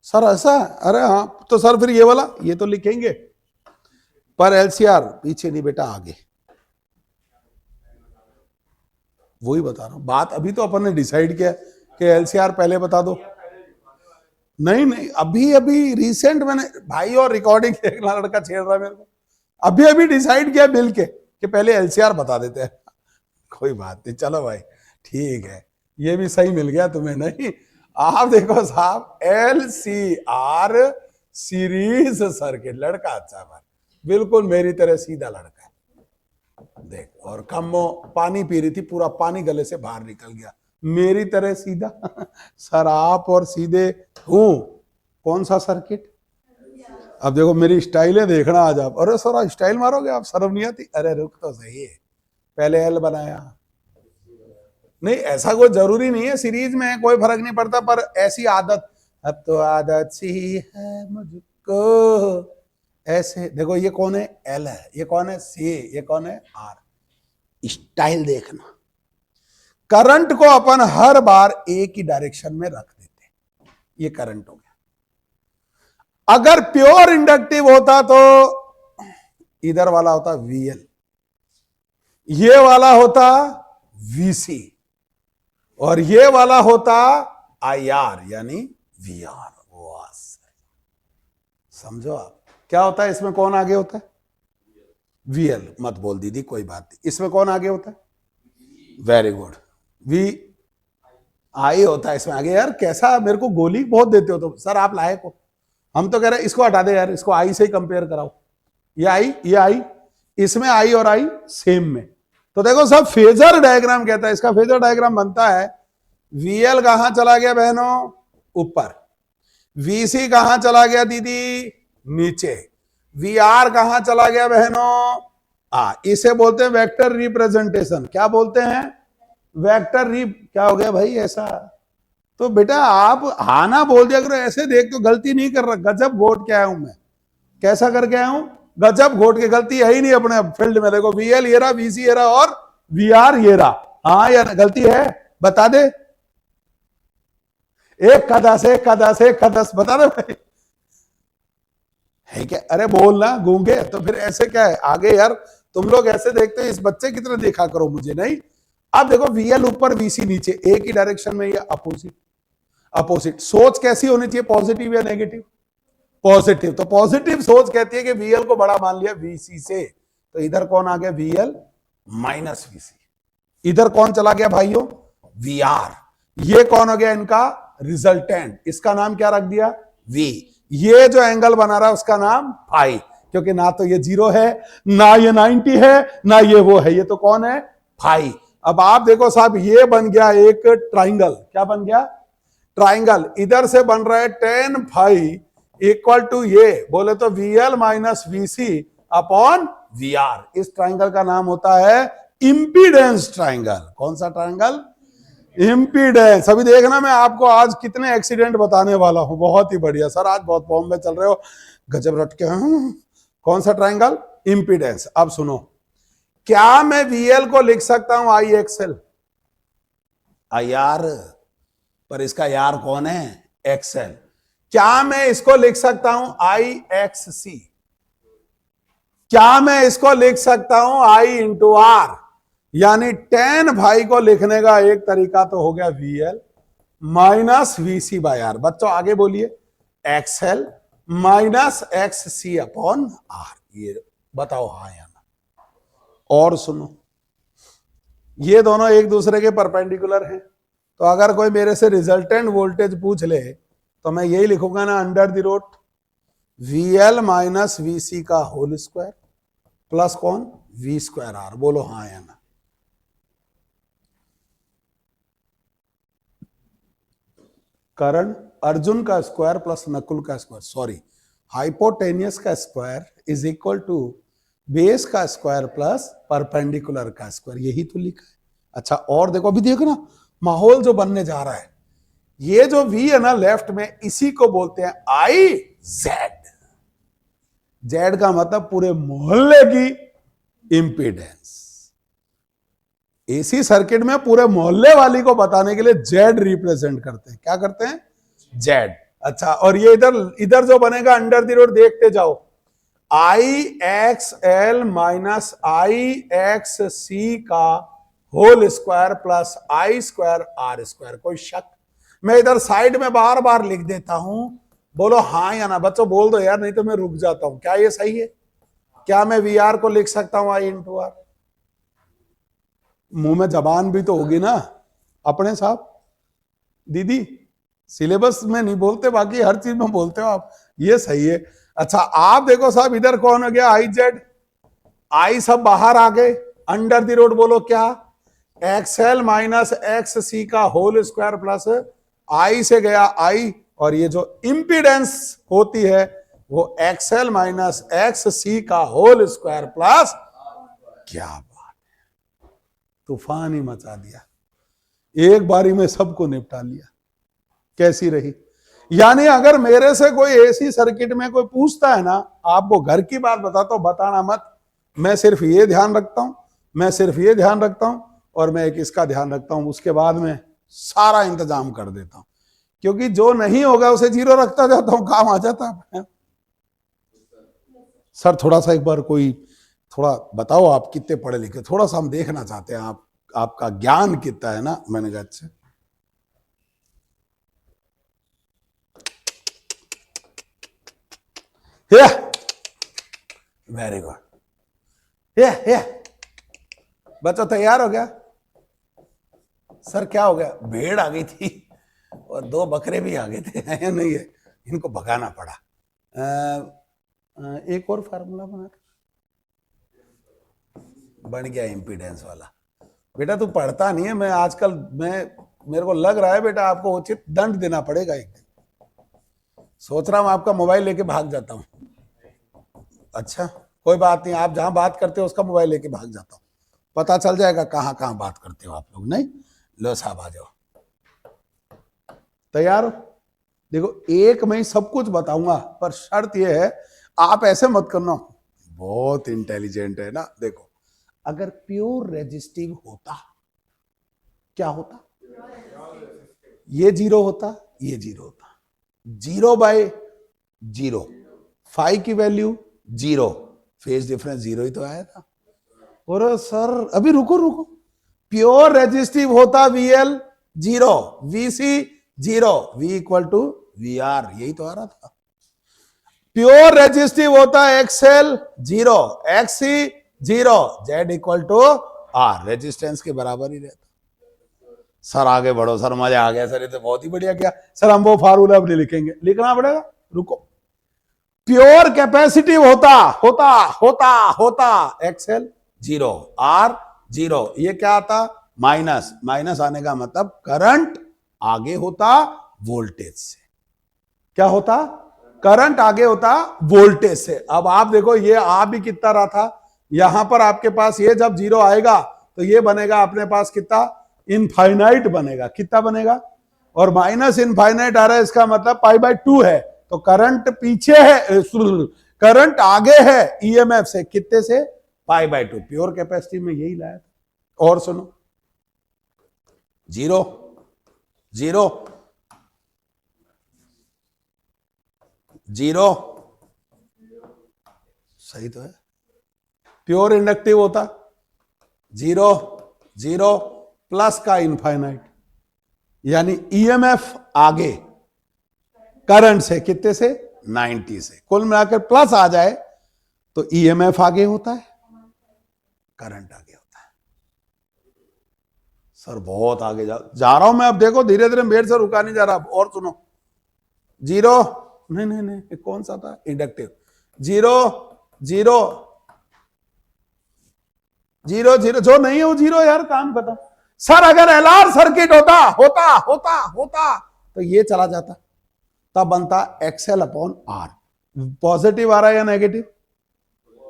सर ऐसा? अरे हाँ तो सर फिर ये वाला ये तो लिखेंगे, पर एलसीआर पीछे नहीं बेटा आगे। वही बता रहा हूं बात, अभी तो अपन ने डिसाइड किया कि एलसीआर पहले बता दो। नहीं नहीं अभी अभी रिसेंट मैंने भाई, और रिकॉर्डिंग एक लड़का छेड़ रहा है मेरे को, अभी अभी डिसाइड किया मिल के कि पहले एलसीआर बता देते हैं। कोई बात नहीं, चलो भाई ठीक है, ये भी सही मिल गया तुम्हें। नहीं आप देखो साहब, एलसीआर सीरीज सर्किट, लड़का अच्छा भाई, बिल्कुल मेरी तरह सीधा लड़का है। देख, और कम्मो पानी पी रही थी, पूरा पानी गले से बाहर निकल गया, मेरी तरह सीधा। सर आप और सीधे हूं, कौन सा सर्किट? अब देखो मेरी स्टाइलें देखना आज आप। अरे सर स्टाइल मारोगे आप, शर्म नहीं आती? अरे रुक तो सही है, पहले एल बनाया। नहीं ऐसा कोई जरूरी नहीं है, सीरीज में कोई फर्क नहीं पड़ता, पर ऐसी आदत, अब तो आदत सी है मुझको ऐसे। देखो ये कौन है? एल है, ये कौन है? सी, ये कौन है? आर। स्टाइल देखना। करंट को अपन हर बार एक ही डायरेक्शन में रख देते हैं, ये करंट हो गया। अगर प्योर इंडक्टिव होता तो इधर वाला होता VL, ये वाला होता VC, और ये वाला होता IR यानी VR। समझो आप क्या होता है? इसमें कौन आगे होता है? VL। मत बोल दीदी कोई बात नहीं, इसमें कौन आगे होता है? वेरी गुड, VI होता है इसमें आगे। यार कैसा मेरे को गोली बहुत देते हो तो सर, आप लायक हो। हम तो कह रहे हैं इसको हटा दे यार, इसको I से ही कंपेयर कराओ। ये I, इसमें I और I सेम में। तो देखो सब फेजर डायग्राम कहता है, इसका फेजर डायग्राम बनता है, VL कहां चला गया बहनों? ऊपर। VC कहां चला गया दीदी? नीचे। VR कहां चला गया बहनों? इसे बोलते हैं वेक्टर रिप्रेजेंटेशन। क्या बोलते हैं? वेक्टर क्या हो गया भाई ऐसा? तो बेटा आप हाना बोल दिया करो, ऐसे देख तो गलती नहीं कर रहा, गजब घोट के आया हूं मैं। कैसा करके आया हूं? गजब घोट के। गलती है ही नहीं अपने फील्ड में। देखो VL ये रहा, VC ये रहा, और VR ये रहा। हाँ यार गलती है, बता दे। एक का 10, एक का 10, एक का 10, बता दे भाई, है क्या? अरे बोलना गूंगे तो फिर ऐसे क्या है आगे यार? तुम लोग ऐसे देखते हो, इस बच्चे की तरह देखा करो मुझे। नहीं अब देखो VL ऊपर VC नीचे, एक ही डायरेक्शन में, ये अपोजिट। अपोजिट। सोच कैसी होनी चाहिए, पॉजिटिव या नेगेटिव? पॉजिटिव। तो पॉजिटिव सोच कहती है कि वीएल को बड़ा मान लिया वीसी से, तो इधर कौन आ गया, वीएल माइनस वीसी। इधर कौन चला गया भाइयों, वीआर। ये कौन हो गया इनका रिजल्टेंट, इसका नाम क्या रख दिया, वी। ये जो एंगल बना रहा है उसका नाम फाई, क्योंकि ना तो ये 0 है, ना ये 90 है, ना ये वो है, ये तो कौन है, फाई। अब आप देखो साहब, ये बन गया एक ट्राइंगल। क्या बन गया, ट्राइंगल। इधर से बन रहा है tan फाई इक्वल टू ये बोले तो VL minus VC upon VR। इस ट्राइंगल का नाम होता है इंपीडेंस ट्राइंगल। कौन सा ट्राइंगल, इंपीडेंस। अभी देखना मैं आपको आज कितने एक्सीडेंट बताने वाला हूं, बहुत ही बढ़िया सर, आज बहुत फॉर्म में चल रहे हो, गजब रट के। कौन सा ट्राइंगल, इंपीडेंस। अब सुनो, क्या मैं VL को लिख सकता हूं IXL, IR, पर इसका यार कौन है, XL। क्या मैं इसको लिख सकता हूं IXC, क्या मैं इसको लिख सकता हूं I इंटू R। यानी tan भाई को लिखने का एक तरीका तो हो गया VL minus VC by R। बच्चों आगे बोलिए, XL minus XC upon R। ये बताओ हाँ या ना। और सुनो, ये दोनों एक दूसरे के परपेंडिकुलर हैं, तो अगर कोई मेरे से रिजल्टेंट वोल्टेज पूछ ले तो मैं यही लिखूंगा ना, under the root VL minus VC का होल स्क्वायर प्लस कौन, V स्क्वायर R। बोलो हाँ या ना। करण अर्जुन का स्क्वायर प्लस नकुल का स्क्वायर, सॉरी हाइपोटेनियस का square is equal to base का स्क्वायर प्लस परपेंडिकुलर का स्क्वायर, यही तो लिखा है। अच्छा और देखो, अभी देखो ना माहौल जो बनने जा रहा है, ये जो V है ना लेफ्ट में, इसी को बोलते हैं IZ। जेड का मतलब पूरे मोहल्ले की इंपीडेंस। एसी सर्किट में पूरे मोहल्ले वाली को बताने के लिए जेड रिप्रेजेंट करते हैं। क्या करते हैं, जेड। अच्छा, और ये इधर जो बनेगा अंडर द रूट, देखते जाओ, IXL माइनस IXC का whole square plus I square R square. कोई शक? मैं इधर साइड में बार बार लिख देता हूं, बोलो हाँ या ना। बच्चों बोल दो यार, नहीं तो मैं रुक जाता हूं। क्या ये सही है? क्या मैं VR को लिख सकता हूं I इंटू R? मुंह में जबान भी तो होगी ना अपने साहब। दीदी सिलेबस में नहीं बोलते, बाकी हर चीज में बोलते हो आप, ये सही है। अच्छा आप देखो साहब, इधर कौन हो गया, IZ। I सब बाहर आ गए, अंडर द रूट बोलो क्या, XL माइनस XC का होल स्क्वायर प्लस I से गया I, और ये जो इंपीडेंस होती है वो XL माइनस XC का होल स्क्वायर प्लस, क्या बात है, तूफान ही मचा दिया, एक बारी में सबको निपटा लिया। कैसी रही? यानी अगर मेरे से कोई एसी सर्किट में कोई पूछता है ना, आपको घर की बात बताता हूं, बताना मत, मैं सिर्फ ये ध्यान रखता हूं, मैं सिर्फ ये ध्यान रखता हूं, और मैं एक इसका ध्यान रखता हूं, उसके बाद में सारा इंतजाम कर देता हूं, क्योंकि जो नहीं होगा उसे 0 रखता जाता हूं, काम आ जाता है। सर थोड़ा सा एक बार कोई थोड़ा बताओ, आप कितने पढ़े लिखे, थोड़ा सा हम देखना चाहते हैं आप, आपका ज्ञान कितना है ना। मैंने कहा अच्छा, वेरी गुड। ये बच्चों तैयार हो गया? सर क्या हो गया? भेड़ आ गई थी और 2 बकरे भी आ गए थे, है नहीं है, इनको भगाना पड़ा। एक और फार्मूला बना, बन गया इंपीडेंस वाला। बेटा तू पढ़ता नहीं है, मैं आजकल मेरे को लग रहा है बेटा आपको उचित दंड देना पड़ेगा एक दिन। सोच रहा हूं आपका मोबाइल लेके भाग जाता हूं। अच्छा कोई बात नहीं, आप जहां बात करते हो उसका मोबाइल लेके भाग जाता हूं, पता चल जाएगा कहां कहां बात करते हो आप लोग। नहीं लो साहब आ जाओ, तैयार हो? देखो एक में ही सब कुछ बताऊंगा, पर शर्त यह है आप ऐसे मत करना, बहुत इंटेलिजेंट है ना। देखो अगर प्योर रेजिस्टिव होता, क्या होता, ये 0 होता, ये 0 होता, 0 बाय 0, फाई की वैल्यू 0, फेज डिफरेंस 0 ही तो आया था। और सर अभी रुको, प्योर रेजिस्टिव होता VL 0, VC zero, V equal to VR, यही तो आ रहा था। प्योर रेजिस्टिव होता है XL zero, XC zero, Z equal to R, resistance के बराबर ही रहता। सर आगे बढ़ो सर, मजा आ गया सर, ये तो बहुत ही बढ़िया किया सर, हम वो फार्मूला अब नहीं लिखेंगे, लिखना पड़ेगा, रुको। प्योर कैपेसिटिव होता होता होता होता XL जीरो, R जीरो, ये क्या आता, माइनस, माइनस आने का मतलब करंट आगे होता वोल्टेज से। क्या होता, करंट आगे होता वोल्टेज से। अब आप देखो ये आ भी कितना रहा था, यहां पर आपके पास ये जब जीरो आएगा तो ये बनेगा अपने पास कितना, इनफाइनाइट बनेगा, कितना बनेगा, और माइनस इनफाइनाइट आ रहा है, इसका मतलब π/2 है, तो करंट पीछे है, करंट आगे है EMF से, कितने से, π/2। प्योर कैपेसिटी में यही लाया था। और सुनो, जीरो जीरो जीरो, सही तो है। प्योर इंडक्टिव होता जीरो जीरो प्लस का इनफाइनाइट, यानी EMF आगे करंट से, कितने से, 90 से, कुल मिलाकर प्लस आ जाए तो EMF आगे होता है, करंट आगे होता है। सर बहुत आगे जा रहा हूं मैं, अब देखो धीरे धीरे, मेरे से रुका नहीं जा रहा। और सुनो, जीरो, नहीं नहीं नहीं, कौन सा था, inductive, zero zero zero zero, जो नहीं है वो जीरो यार, काम खत्म। सर अगर LR सर्किट होता होता होता होता तो ये चला जाता, तब बनता XL/R। पॉजिटिव आ रहा है या नेगेटिव,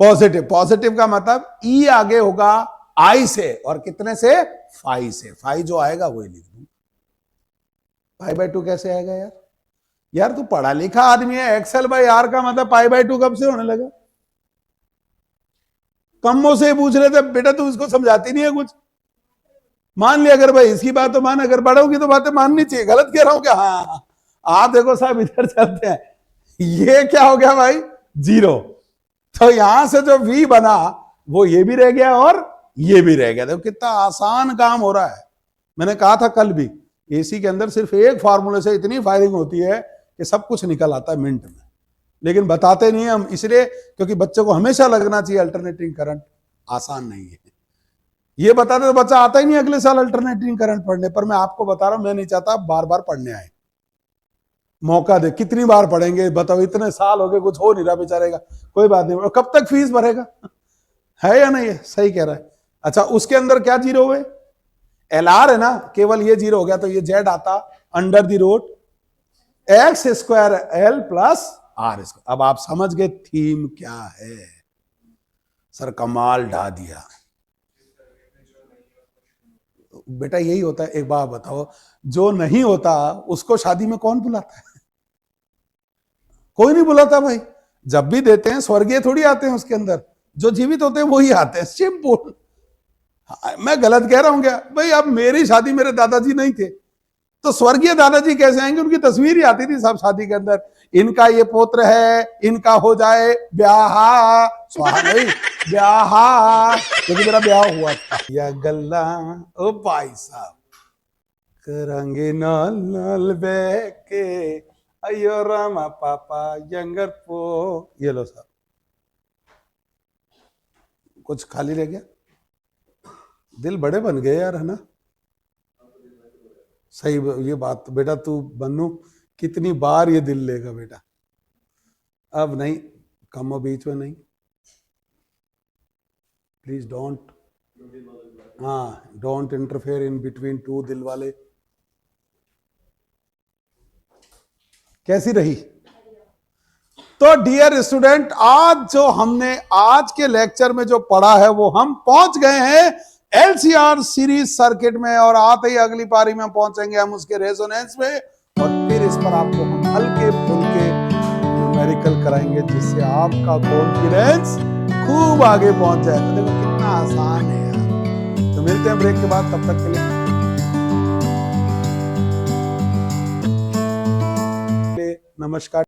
पॉजिटिव, पॉजिटिव का मतलब E आगे होगा I से, और कितने से, फाई से, फाई जो आएगा वही लिख दूं। π/2 कैसे आएगा यार, यार तू पढ़ा लिखा आदमी है, XL/R का मतलब π/2 कब से होने लगा। कम्मों से पूछ रहे थे बेटा, तू इसको समझाती नहीं है कुछ। मान लिया अगर भाई इसकी बात तो मान, अगर बड़ोगी तो बातें माननी चाहिए। गलत कह रहा हूं क्या, हाँ आप देखो साहब इधर चलते हैं, ये क्या हो गया भाई, जीरो, तो यहां से जो V बना वो ये भी रह गया और ये भी रह गया। देखो कितना आसान काम हो रहा है। मैंने कहा था कल भी, AC के अंदर सिर्फ एक फार्मूले से इतनी फायरिंग होती है कि सब कुछ निकल आता है मिनट में, लेकिन बताते नहीं हम, इसलिए क्योंकि बच्चों को हमेशा लगना चाहिए अल्टरनेटिंग करंट आसान नहीं है। ये बताते तो बच्चा आता ही नहीं अगले साल अल्टरनेटिंग करंट पढ़ने पर। मैं आपको बता रहा हूं, मैं नहीं चाहता बार बार पढ़ने आए, मौका दे, कितनी बार पढ़ेंगे बताओ, इतने साल हो गए कुछ हो नहीं रहा बेचारे का, कोई बात नहीं, कब तक फीस भरेगा, है या नहीं है, सही कह रहा है। अच्छा उसके अंदर क्या जीरो हुए, LR है ना, केवल ये जीरो हो गया, तो ये Z आता under the root X² plus R²। अब आप समझ गए थीम क्या है, सर कमाल ढा दिया बेटा, यही होता है। एक बात बताओ, जो नहीं होता उसको शादी में कौन बुलाता है, कोई नहीं बुलाता भाई। जब भी देते हैं स्वर्गीय थोड़ी आते हैं उसके अंदर, जो जीवित होते हैं वही आते हैं, सिंपल। मैं गलत कह रहा हूं क्या भाई, अब मेरी शादी मेरे दादाजी नहीं थे तो स्वर्गीय दादाजी कैसे आएंगे, उनकी तस्वीर ही आती थी सब शादी के अंदर, इनका ये पुत्र है, इनका हो जाए ब्याह, स्वाहा नहीं ब्याह, क्योंकि मेरा ब्याह हुआ था। या गल्ला ओ भाई साहब करेंगे नाल नाल बैके, अयो रामा पापा यंगर पो, ये लो साहब, कुछ खाली रह गया, दिल बड़े बन गए यार, है ना। सही ये बात बेटा, तू बनू कितनी बार ये दिल लेगा बेटा, अब नहीं, कम बीच में नहीं, प्लीज डोंट, हाँ don't interfere in between two दिल वाले। कैसी रही। तो डियर स्टूडेंट, आज जो हमने आज के लेक्चर में जो पढ़ा है वो हम पहुंच गए हैं LCR सीरीज सर्किट में, और आते ही अगली पारी में पहुंचेंगे हम उसके रेजोनेंस में, और फिर इस पर आपको हम हल्के फुल्के न्यूमेरिकल कराएंगे जिससे आपका कॉन्फिडेंस खूब आगे पहुंच जाए। तो देखो कितना आसान है यार। तो मिलते हैं ब्रेक के बाद, तब तक के लिए नमस्कार।